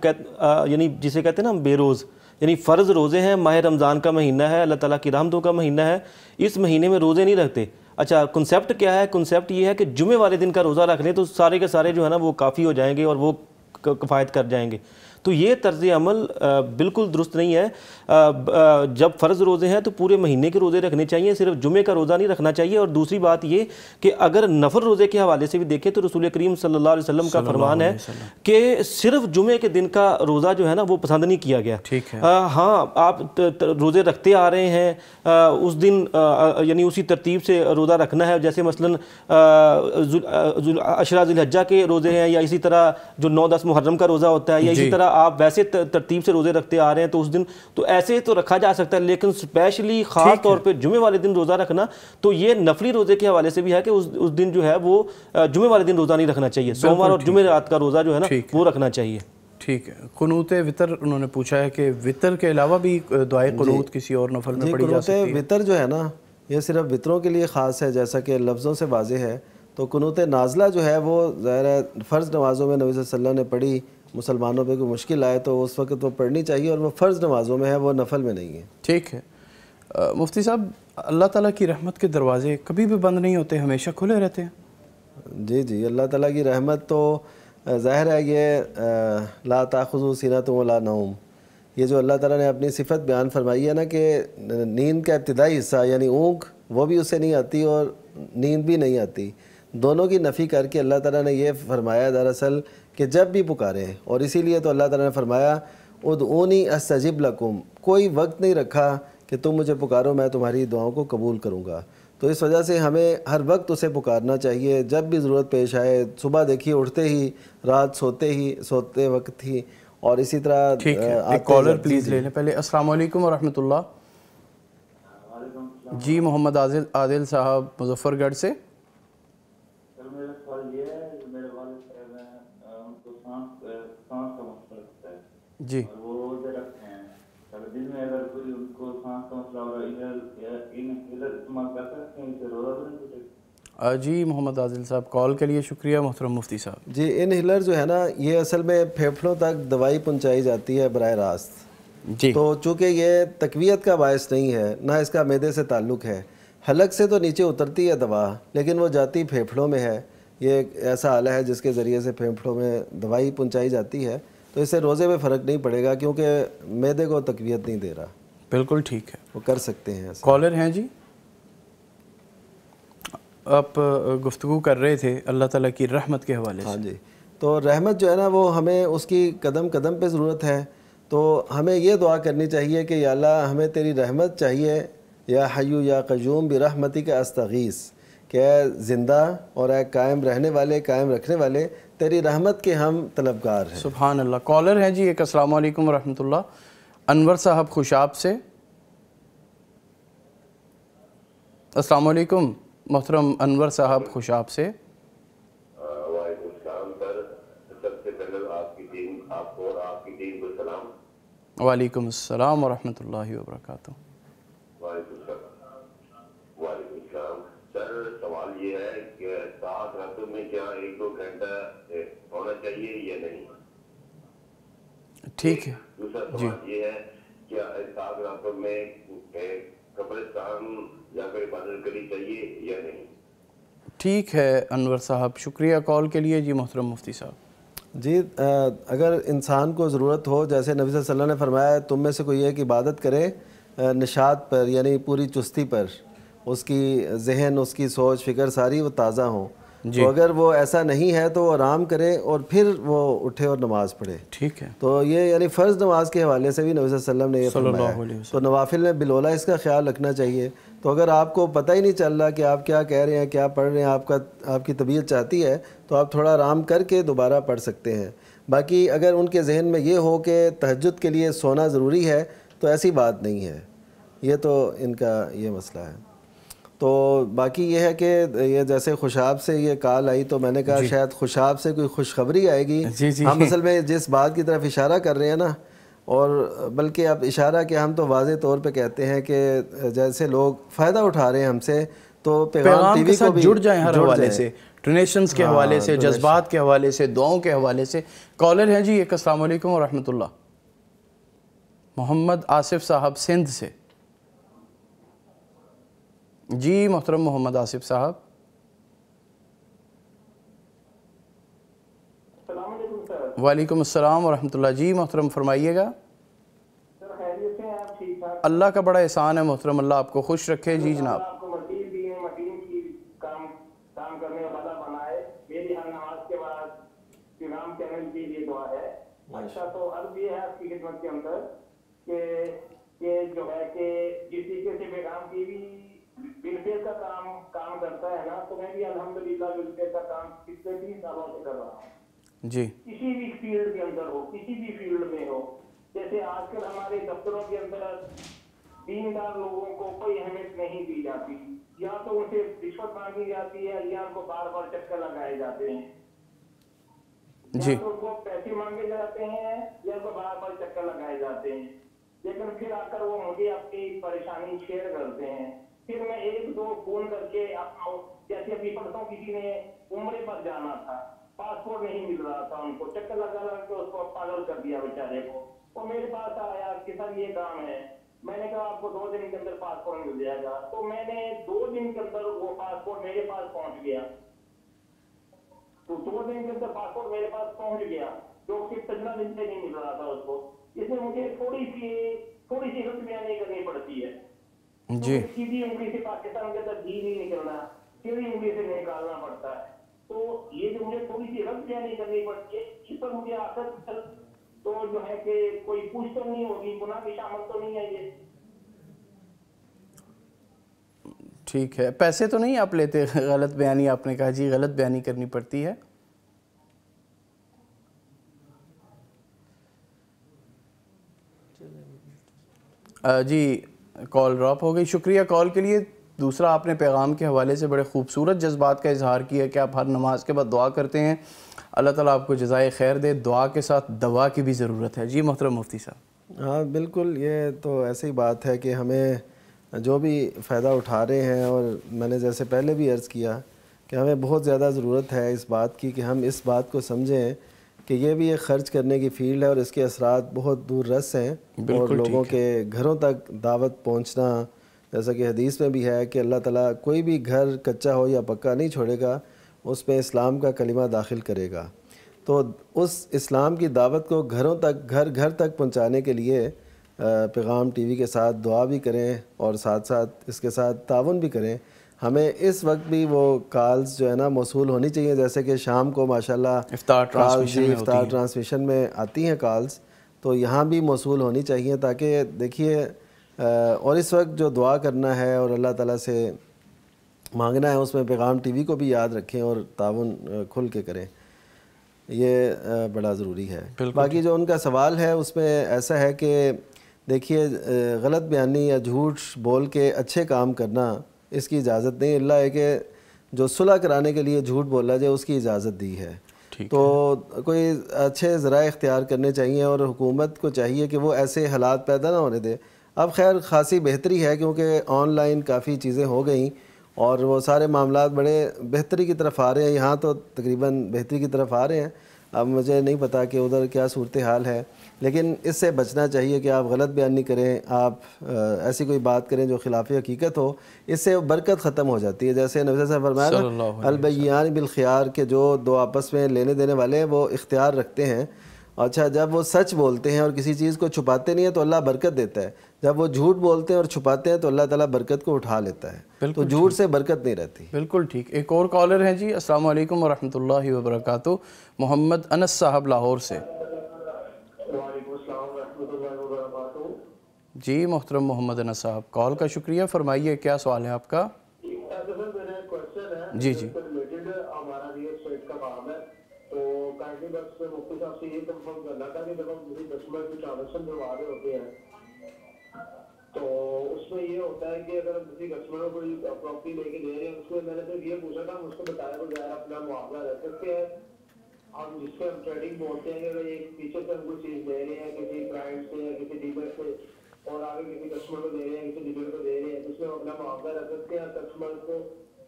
یعنی جسے کہتے ہیں نا بے روز، یعنی فرض روزے ہیں، ماہ رمضان کا مہینہ ہے، اللہ تعالیٰ کی رحمتوں کا مہینہ ہے، اس مہینے میں روزے نہیں رکھتے. اچھا کنسیپٹ کیا ہے؟ کنسیپٹ یہ ہے کہ جمعے والے دن کا روزہ رکھ لیں تو سارے کے سارے جو ہے نا وہ کافی ہو جائیں گے اور وہ کفایت کر جائیں گے. تو یہ طرز عمل بالکل درست نہیں ہے. جب فرض روزے ہیں تو پورے مہینے کے روزے رکھنے چاہیے، صرف جمعے کا روزہ نہیں رکھنا چاہیے. اور دوسری بات یہ کہ اگر نفل روزے کے حوالے سے بھی دیکھیں تو رسول کریم صلی اللہ علیہ وسلم کا فرمان ہے کہ صرف جمعے کے دن کا روزہ جو ہے نا وہ پسند نہیں کیا گیا. ہاں آپ روزے رکھتے آ رہے ہیں، اس دن یعنی اسی ترتیب سے روزہ رکھنا ہے، جیسے مثلاً عشرہ ذی الحجہ کے روزے ہیں یا اسی طرح جو 9-10 محرم کا روزہ ہوتا ہے یا اسی طرح آپ ویسے ترتیب سے روزے رکھتے آ رہے ہیں تو اس دن تو ایسے تو رکھا جا سکتا ہے. لیکن اسپیشلی خاص طور پہ جمعے والے دن روزہ رکھنا تو یہ نفلی روزے کے حوالے سے بھی ہے کہ اس دن جو ہے وہ جمعے والے دن روزہ نہیں رکھنا چاہیے، سوموار اور جمعے رات کا روزہ جو ہے نا وہ رکھنا چاہیے. ٹھیک ہے. قنوت وطر انہوں نے پوچھا ہے کہ وطر کے علاوہ بھی دعائے قنوت کسی اور نفل میں پڑھی جا سکتی ہے؟ قنوت وطر جو ہے نا یہ صرف وطروں کے لیے خاص ہے، جیسا کہ لفظوں سے واضح ہے. تو قنوت نازلہ جو ہے وہ ظاہر ہے فرض نمازوں میں نبی صلی اللہ علیہ وسلم نے پڑھی، مسلمانوں پہ کوئی مشکل آئے تو اس وقت وہ پڑھنی چاہیے، اور وہ فرض نمازوں میں ہے، وہ نفل میں نہیں ہے. ٹھیک ہے. مفتی صاحب اللہ تعالیٰ کی رحمت کے دروازے کبھی بھی بند نہیں ہوتے، ہمیشہ کھلے رہتے ہیں؟ جی اللہ تعالیٰ کی رحمت تو ظاہر ہے یہ لا تاخذو سینۃ ولا نوم، یہ جو اللہ تعالیٰ نے اپنی صفت بیان فرمائی ہے نا کہ نیند کا ابتدائی حصہ یعنی اونگ وہ بھی اس سے نہیں آتی اور نیند بھی نہیں آتی، دونوں کی نفی کر کے اللہ تعالیٰ نے یہ فرمایا دراصل کہ جب بھی پکاریں. اور اسی لیے تو اللہ تعالیٰ نے فرمایا ادعونی استجب لکم، کوئی وقت نہیں رکھا کہ تم مجھے پکارو میں تمہاری دعاؤں کو قبول کروں گا. تو اس وجہ سے ہمیں ہر وقت اسے پکارنا چاہیے جب بھی ضرورت پیش آئے، صبح دیکھیے اٹھتے ہی، رات سوتے وقت ہی، اور اسی طرح. ٹھیک ہے. ایک کالر پلیز لے لیں پہلے. السلام علیکم ورحمۃ اللہ. جی محمد عادل صاحب مظفر گڑھ سے. جی جی محمد عادل صاحب کال کے لیے شکریہ محترم مفتی صاحب. جی انہیلر جو ہے نا یہ اصل میں پھیپھڑوں تک دوائی پہنچائی جاتی ہے براہ راست. جی تو چونکہ یہ تقویت کا باعث نہیں ہے، نہ اس کا معدے سے تعلق ہے، حلق سے تو نیچے اترتی ہے دوا لیکن وہ جاتی پھیپھڑوں میں ہے. یہ ایک ایسا آلہ ہے جس کے ذریعے سے پھیپھڑوں میں دوائی پہنچائی جاتی ہے. تو اس سے روزے میں فرق نہیں پڑے گا کیونکہ معدے کو تقویت نہیں دے رہا. بالکل ٹھیک ہے، وہ کر سکتے ہیں. کالر ہیں جی، آپ گفتگو کر رہے تھے اللہ تعالیٰ کی رحمت کے حوالے سے. ہاں جی. تو رحمت جو ہے نا وہ ہمیں اس کی قدم قدم پہ ضرورت ہے. تو ہمیں یہ دعا کرنی چاہیے کہ یا اللہ ہمیں تیری رحمت چاہیے، یا حیو یا قیوم برحمتک استغیث. کہ اے زندہ اور اے قائم رہنے والے، قائم رکھنے والے، تیری رحمت کے ہم طلبگار ہیں۔ سبحان اللہ۔ کالر ہیں جی ایک، السلام علیکم ورحمۃ اللہ، انور صاحب خوشاب سے۔ السلام علیکم محترم انور صاحب خوشاب سے۔ وعلیکم السلام سر، سب سے پہلے آپ کی ٹیم، آپ کو اور آپ کی ٹیم کو سلام۔ وعلیکم السلام ورحمۃ اللہ وبرکاتہ۔ وعلیکم السلام۔ وعلیکم السلام سر، سوال یہ ہے کہ 7 راتوں میں کیا 1-2 گھنٹہ ہونا چاہیے یا نہیں؟ ٹھیک ہے دوسرا جی، سوال یہ ہے کیا 7 راتوں میں قبرستان جا کر عبادت کرنی چاہیے یا نہیں؟ ٹھیک ہے انور صاحب، شکریہ کال کے لیے۔ جی محترم مفتی صاحب۔ جی اگر انسان کو ضرورت ہو، جیسے نبی صلی اللہ علیہ وسلم نے فرمایا تم میں سے کوئی ایک عبادت کرے نشاط پر، یعنی پوری چستی پر، اس کی ذہن، اس کی سوچ فکر ساری وہ تازہ ہوں، تو اگر وہ ایسا نہیں ہے تو وہ آرام کرے اور پھر وہ اٹھے اور نماز پڑھے۔ ٹھیک ہے، تو یہ یعنی فرض نماز کے حوالے سے بھی نبی صلی اللہ علیہ وسلم نے یہ فرمایا، تو نوافل میں بالولا اس کا خیال رکھنا چاہیے۔ تو اگر آپ کو پتہ ہی نہیں چل رہا کہ آپ کیا کہہ رہے ہیں، کیا پڑھ رہے ہیں، آپ کی طبیعت چاہتی ہے تو آپ تھوڑا آرام کر کے دوبارہ پڑھ سکتے ہیں۔ باقی اگر ان کے ذہن میں یہ ہو کہ تہجد کے لیے سونا ضروری ہے تو ایسی بات نہیں ہے، یہ تو ان کا یہ مسئلہ ہے۔ تو باقی یہ ہے کہ یہ جیسے خوشاب سے یہ کال آئی تو میں نے کہا شاید خوشاب سے کوئی خوشخبری آئے گی۔ ہم اصل میں جس بات کی طرف اشارہ کر رہے ہیں نا، اور بلکہ اب اشارہ کہ ہم تو واضح طور پہ کہتے ہیں کہ جیسے لوگ فائدہ اٹھا رہے ہیں ہم سے، تو پیغام ٹی وی کو بھی جڑ جائیں ہر حوالے سے، ڈونیشنز کے حوالے سے، جذبات کے حوالے سے، دعاؤں کے حوالے سے۔ کالر ہیں جی ایک، السلام علیکم ورحمۃ اللہ، محمد آصف صاحب سندھ سے۔ جی محترم محمد آصف صاحب۔ السلام علیکم سر۔ وعلیکم السلام ورحمۃ اللہ، جی محترم فرمائیے گا۔ سر خیریت سے ہیں آپ؟ ٹھیک ٹھاک؟ اللہ کا بڑا احسان ہے محترم، اللہ آپ کو خوش رکھے۔ جی جناب۔ آپ کو مٹین بھی ہے، مٹین کی کام کرنے والا بنائے۔ میری ہر نماز کے بعد پیغام چینل کی یہ دعا ہے۔ اچھا، تو عرض یہ ہے آپ کی خدمت کے اندر کہ جو ہے کہ جس طریقے سے پیغام ٹی وی ویلفیئر کا کام کرتا ہے نا، تو میں بھی الحمدللہ ویلفیئر کا کام پچھلے 3 سالوں سے کر رہا ہوں۔ جی، کسی بھی فیلڈ کے اندر ہو، کسی بھی فیلڈ میں ہو، جیسے آج کل ہمارے دفتروں کے اندر دیندار لوگوں کو کوئی اہمیت نہیں دی جاتی، یا تو ان سے رشوت مانگی جاتی ہے یا ان کو بار بار چکر لگائے جاتے ہیں، یا تو ان کو پیسے مانگے جاتے ہیں یا ان کو بار بار چکر لگائے جاتے ہیں، لیکن پھر آ کر وہ مجھے اپنی پریشانی شیئر کرتے ہیں۔ پھر میں 1-2 فون کر کے جیسے ابھی پرسوں کسی نے عمرے پر جانا تھا، پاسپورٹ نہیں مل رہا تھا، ان کو چکر لگا کے اس کو پاگل کر دیا بیچارے کو۔ وہ میرے پاس آیا کہ سر یہ کام ہے، میں نے کہا آپ کو 2 دن کے اندر پاسپورٹ مل جائے گا۔ تو میں نے 2 دن کے اندر وہ پاسپورٹ میرے پاس پہنچ گیا، تو 2 دن کے اندر پاسپورٹ میرے پاس پہنچ گیا، جو کہ 15 دن سے نہیں مل رہا تھا اس کو۔ اس میں مجھے تھوڑی سی غلط بیانی کرنی پڑتی ہے۔ جی، سیدھی انگلی سے پاکستان کے اندر گھی نہیں نکلنا، سیدھی انگلی سے نکالنا پڑتا ہے۔ تو یہ جو مجھے تھوڑی سی غلط بیانی کرنی پڑتی ہے، اس پر مجھے آخر تو جو ہے کہ کوئی پوچھ تو نہیں ہوگی، گناہ کی شامل تو نہیں ہے یہ؟ ٹھیک ہے، پیسے تو نہیں آپ لیتے؟ غلط بیانی آپ نے کہا جی غلط بیانی کرنی پڑتی ہے۔ جی کال ڈراپ ہو گئی، شکریہ کال کے لیے۔ دوسرا آپ نے پیغام کے حوالے سے بڑے خوبصورت جذبات کا اظہار کیا کہ آپ ہر نماز کے بعد دعا کرتے ہیں، اللہ تعالیٰ آپ کو جزائے خیر دے۔ دعا کے ساتھ دوا کی بھی ضرورت ہے۔ جی محترم مفتی صاحب۔ ہاں بالکل، یہ تو ایسی بات ہے کہ ہمیں جو بھی فائدہ اٹھا رہے ہیں، اور میں نے جیسے پہلے بھی عرض کیا کہ ہمیں بہت زیادہ ضرورت ہے اس بات کی کہ ہم اس بات کو سمجھیں کہ یہ بھی ایک خرچ کرنے کی فیلڈ ہے اور اس کے اثرات بہت دور رس ہیں، اور لوگوں کے گھروں تک دعوت پہنچنا، جیسا کہ حدیث میں بھی ہے کہ اللہ تعالیٰ کوئی بھی گھر کچا ہو یا پکا نہیں چھوڑے گا، اس میں اسلام کا کلمہ داخل کرے گا۔ تو اس اسلام کی دعوت کو گھروں تک، گھر تک پہنچانے کے لیے پیغام ٹی وی کے ساتھ دعا بھی کریں اور ساتھ ساتھ اس کے ساتھ تعاون بھی کریں۔ ہمیں اس وقت بھی وہ کالز جو ہے نا موصول ہونی چاہیے، جیسے کہ شام کو ماشاءاللہ افطار ٹرانسمیشن میں آتی ہیں کالز، تو یہاں بھی موصول ہونی چاہیے، تاکہ دیکھیے اور اس وقت جو دعا کرنا ہے اور اللہ تعالیٰ سے مانگنا ہے اس میں پیغام ٹی وی کو بھی یاد رکھیں اور تعاون کھل کے کریں، یہ بڑا ضروری ہے۔ باقی جو ان کا سوال ہے اس میں ایسا ہے کہ دیکھیے غلط بیانی یا جھوٹ بول کے اچھے کام کرنا اس کی اجازت نہیں، اللہ ہے کہ جو صلح کرانے کے لیے جھوٹ بولا جائے اس کی اجازت دی ہے، تو کوئی اچھے ذرائع اختیار کرنے چاہیے اور حکومت کو چاہیے کہ وہ ایسے حالات پیدا نہ ہونے دے۔ اب خیر خاصی بہتری ہے کیونکہ آن لائن کافی چیزیں ہو گئیں اور وہ سارے معاملات بڑے بہتری کی طرف آ رہے ہیں، یہاں تو تقریباً بہتری کی طرف آ رہے ہیں، اب مجھے نہیں پتا کہ ادھر کیا صورتحال ہے، لیکن اس سے بچنا چاہیے کہ آپ غلط بیان نہیں کریں، آپ ایسی کوئی بات کریں جو خلاف حقیقت ہو، اس سے برکت ختم ہو جاتی ہے۔ جیسے نبی صلی اللہ علیہ وسلم فرمایا نا البیان بالخیار، کہ جو دو آپس میں لینے دینے والے ہیں وہ اختیار رکھتے ہیں۔ اچھا، جب وہ سچ بولتے ہیں اور کسی چیز کو چھپاتے نہیں ہیں تو اللہ برکت دیتا ہے، جب وہ جھوٹ بولتے ہیں اور چھپاتے ہیں تو اللہ تعالیٰ برکت کو اٹھا لیتا ہے، تو جھوٹ سے برکت نہیں رہتی۔ بالکل ٹھیک۔ ایک اور کالر ہیں جی، السلام علیکم ورحمۃ اللہ وبرکاتہ، محمد انس صاحب لاہور سے۔ وعلیکم السلام ورحمۃ اللہ وبرکاتہ۔ جی محترم محمد انس صاحب، کال کا شکریہ، فرمائیے کیا سوال ہے آپ کا؟ میرا کوشچن ہے جی جی ریلیٹڈ ہمارا ریئل اسٹیٹ کا کام ہے، تو کائنڈلی بس مفتی صاحب سے یہ کنفرم کرنا تھا کہ جب ہم کسی کسٹمر کی ٹرانزیکشن کروا رہے ہوتے ہیں تو اس میں یہ ہوتا ہے کہ اگر ہم کسی کسٹمر کو کوئی پراپرٹی لے کے دے رہے ہیں، اس میں میں نے صرف یہ پوچھا تھا، اس کو بتایا بغیر اپنا معاملہ رہ سکتے ہیں ہم، جس سے ہم ٹریڈنگ بولتے ہیں کہ اگر ایک پیچھے سے ہم کوئی چیز دے رہے ہیں کسی کلائنٹ سے یا کسی ڈیلر سے اور آگے کسی کسٹمر کو دے رہے ہیں، کسی ڈیلر کو دے رہے ہیں، جس میں ہم اپنا معاملہ رکھ سکتے ہیں کسٹمر کو،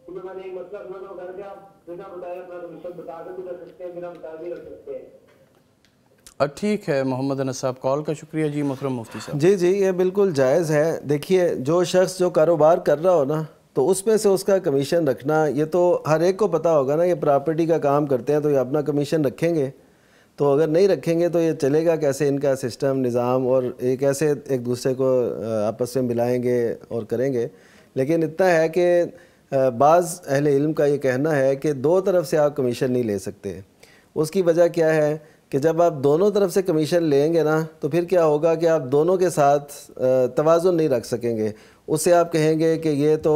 کیونکہ میں نے ایک مسئلہ سنا تھا کر کے آپ بنا بتائے اپنا کمیشن بتا کے بھی رکھ سکتے ہیں، بنا بتائے بھی رکھ سکتے ہیں۔ ٹھیک ہے محمد انس صاحب، کال کا شکریہ۔ جی محترم مفتی صاحب۔ جی جی، یہ بالکل جائز ہے۔ دیکھیے جو شخص جو کاروبار کر رہا ہو نا، تو اس میں سے اس کا کمیشن رکھنا، یہ تو ہر ایک کو پتہ ہوگا نا، یہ پراپرٹی کا کام کرتے ہیں تو یہ اپنا کمیشن رکھیں گے، تو اگر نہیں رکھیں گے تو یہ چلے گا کیسے ان کا سسٹم نظام، اور ایک ایسے ایک دوسرے کو آپس میں ملائیں گے اور کریں گے۔ لیکن اتنا ہے کہ بعض اہل علم کا یہ کہنا ہے کہ دو طرف سے آپ کمیشن نہیں لے سکتے۔ اس کی وجہ کیا ہے کہ جب آپ دونوں طرف سے کمیشن لیں گے نا تو پھر کیا ہوگا کہ آپ دونوں کے ساتھ توازن نہیں رکھ سکیں گے۔ اس سے آپ کہیں گے کہ یہ تو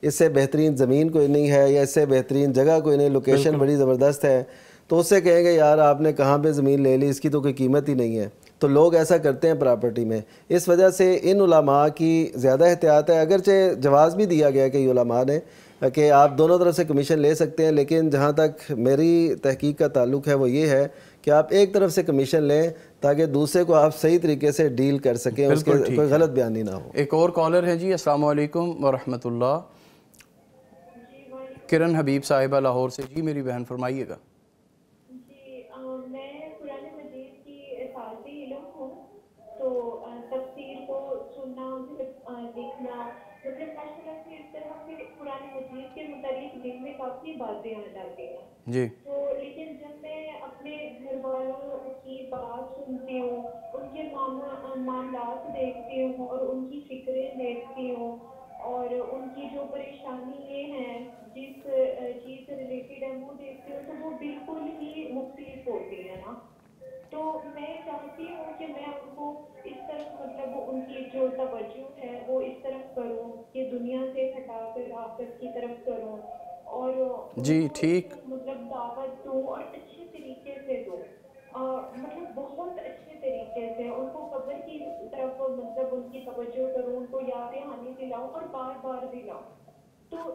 اس سے بہترین زمین کوئی نہیں ہے یا اس سے بہترین جگہ کوئی نہیں، لوکیشن بڑی زبردست ہے، تو اس سے کہیں گے یار آپ نے کہاں پہ زمین لے لی، اس کی تو کوئی قیمت ہی نہیں ہے۔ تو لوگ ایسا کرتے ہیں پراپرٹی میں، اس وجہ سے ان علماء کی زیادہ احتیاط ہے، اگرچہ جواز بھی دیا گیا کہ علماء نے کہ آپ دونوں طرف سے کمیشن لے سکتے ہیں، لیکن جہاں تک میری تحقیق کا تعلق ہے وہ یہ ہے کہ آپ ایک طرف سے کمیشن لیں تاکہ دوسرے کو آپ صحیح طریقے سے ڈیل کر سکیں، اس کے کوئی غلط بیانی نہ ہو۔ ایک اور کالر ہے جی، السلام علیکم ورحمۃ اللہ، کرن حبیب صاحبہ لاہور سے۔ جی میری بہن فرمائیے گا۔ جی میں قرآن مجید کی فارسی علم ہوں، تو تفسیر کو سننا، لکھنا، مطلب ماشاءاللہ سے اس طرح سے قرآن مجید کے متعلق دل میں کافی باتیں آ جاتی ہیں جی، تو لیکن جب میں اپنے گھر والوں کی بات سنتی ہوں، ان کے معاملات دیکھتی ہوں اور ان کی فکریں دیکھتی ہوں اور ان کی جو پریشانی ہیں جس چیز سے ریلیٹڈ ہے وہ دیکھتی ہوں، تو وہ بالکل ہی مختلف ہوتی ہے نا، تو میں چاہتی ہوں کہ میں ان کو اس طرف مطلب ان کی جو توجہ ہے وہ اس طرف کروں کہ دنیا سے ہٹا کر آخرت کی طرف کروں اور جی ٹھیک، مطلب دعوت دوں اور اچھے طریقے سے دوں، مطلب بہت اچھے طریقے سے ان کو قبر کی طرف مطلب ان کی توجہ کروں، ان کو یاد دہانی دلاؤں اور بار بار دلاؤں۔ تو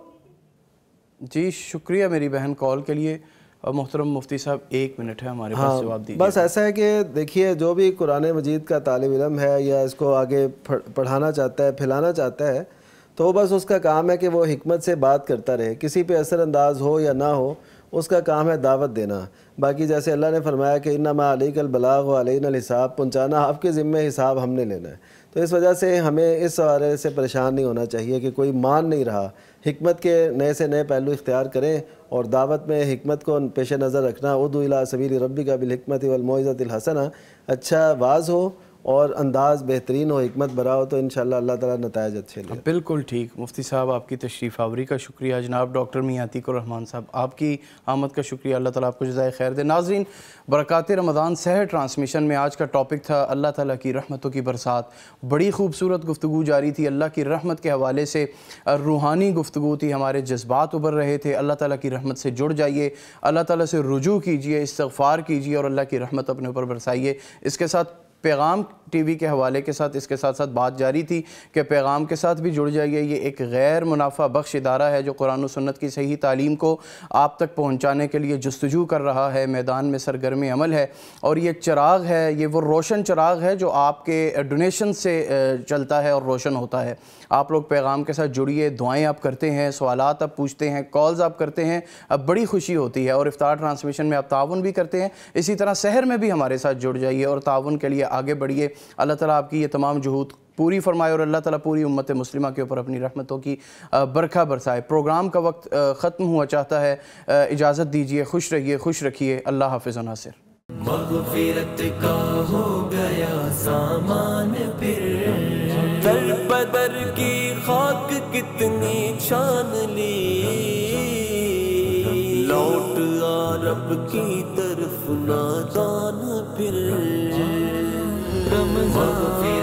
جی شکریہ میری بہن کال کے لیے۔ محترم مفتی صاحب 1 منٹ ہے ہمارے پاس، جواب دیجیے۔ بس ایسا ہے کہ دیکھیے جو بھی قرآن مجید کا طالب علم ہے یا اس کو آگے پڑھانا چاہتا ہے، پھیلانا چاہتا ہے، تو بس اس کا کام ہے کہ وہ حکمت سے بات کرتا رہے، کسی پہ اثر انداز ہو یا نہ ہو، اس کا کام ہے دعوت دینا۔ باقی جیسے اللہ نے فرمایا کہ انما علیک البلاغ و علینا الحساب، پہنچانا آپ کے ذمہ، حساب ہم نے لینا ہے، تو اس وجہ سے ہمیں اس حوالے سے پریشان نہیں ہونا چاہیے کہ کوئی مان نہیں رہا، حکمت کے نئے سے نئے پہلو اختیار کریں اور دعوت میں حکمت کو پیش نظر رکھنا، ادعو الی سبیل ربک بالحکمت والموعظۃ الحسنہ، اچھا واعظ ہو اور انداز بہترین ہو, حکمت بھرا ہو, تو انشاءاللہ اللہ تعالیٰ نتائج اچھے لے. بالکل ٹھیک. مفتی صاحب آپ کی تشریف آوری کا شکریہ. جناب ڈاکٹر میاں عتیق الرحمان صاحب آپ کی آمد کا شکریہ. اللہ تعالیٰ آپ کو جزائے خیر دے. ناظرین, برکات رمضان سحر ٹرانسمیشن میں آج کا ٹاپک تھا اللہ تعالیٰ کی رحمتوں کی برسات. بڑی خوبصورت گفتگو جاری تھی. اللہ کی رحمت کے حوالے سے روحانی گفتگو تھی. ہمارے جذبات ابھر رہے تھے. اللہ تعالیٰ کی رحمت سے جڑ جائیے, اللہ تعالیٰ سے رجوع کیجئے, استغفار کیجئے اور اللہ کی رحمت اپنے اوپر برسائیے. اس کے ساتھ پیغام ٹی وی کے حوالے کے ساتھ اس کے ساتھ ساتھ بات جاری تھی کہ پیغام کے ساتھ بھی جڑ جائیے. یہ ایک غیر منافع بخش ادارہ ہے جو قرآن و سنت کی صحیح تعلیم کو آپ تک پہنچانے کے لیے جستجو کر رہا ہے, میدان میں سرگرم عمل ہے. اور یہ چراغ ہے, یہ وہ روشن چراغ ہے جو آپ کے ڈونیشن سے چلتا ہے اور روشن ہوتا ہے. آپ لوگ پیغام کے ساتھ جڑیے, دعائیں آپ کرتے ہیں, سوالات آپ پوچھتے ہیں, کالز آپ کرتے ہیں, اب بڑی خوشی ہوتی ہے. اور افطار ٹرانسمیشن میں آپ تعاون بھی کرتے ہیں. اسی طرح سحر میں بھی ہمارے ساتھ جڑ جائیے اور تعاون کے لیے آگے بڑھیے. اللہ تعالیٰ آپ کی یہ تمام جہود پوری فرمائے اور اللہ تعالیٰ پوری امت مسلمہ کے اوپر اپنی رحمتوں کی برکھا برسائے. پروگرام کا وقت ختم ہوا چاہتا ہے, اجازت دیجیے. خوش رہیے, خوش رکھیے. اللہ حافظ و ناصر. مغفرت کا ہو گیا سامان پھر, در بدر کی خاک کتنی چھان لی, لوٹ آ رب کی طرف نادان پھر. رمضان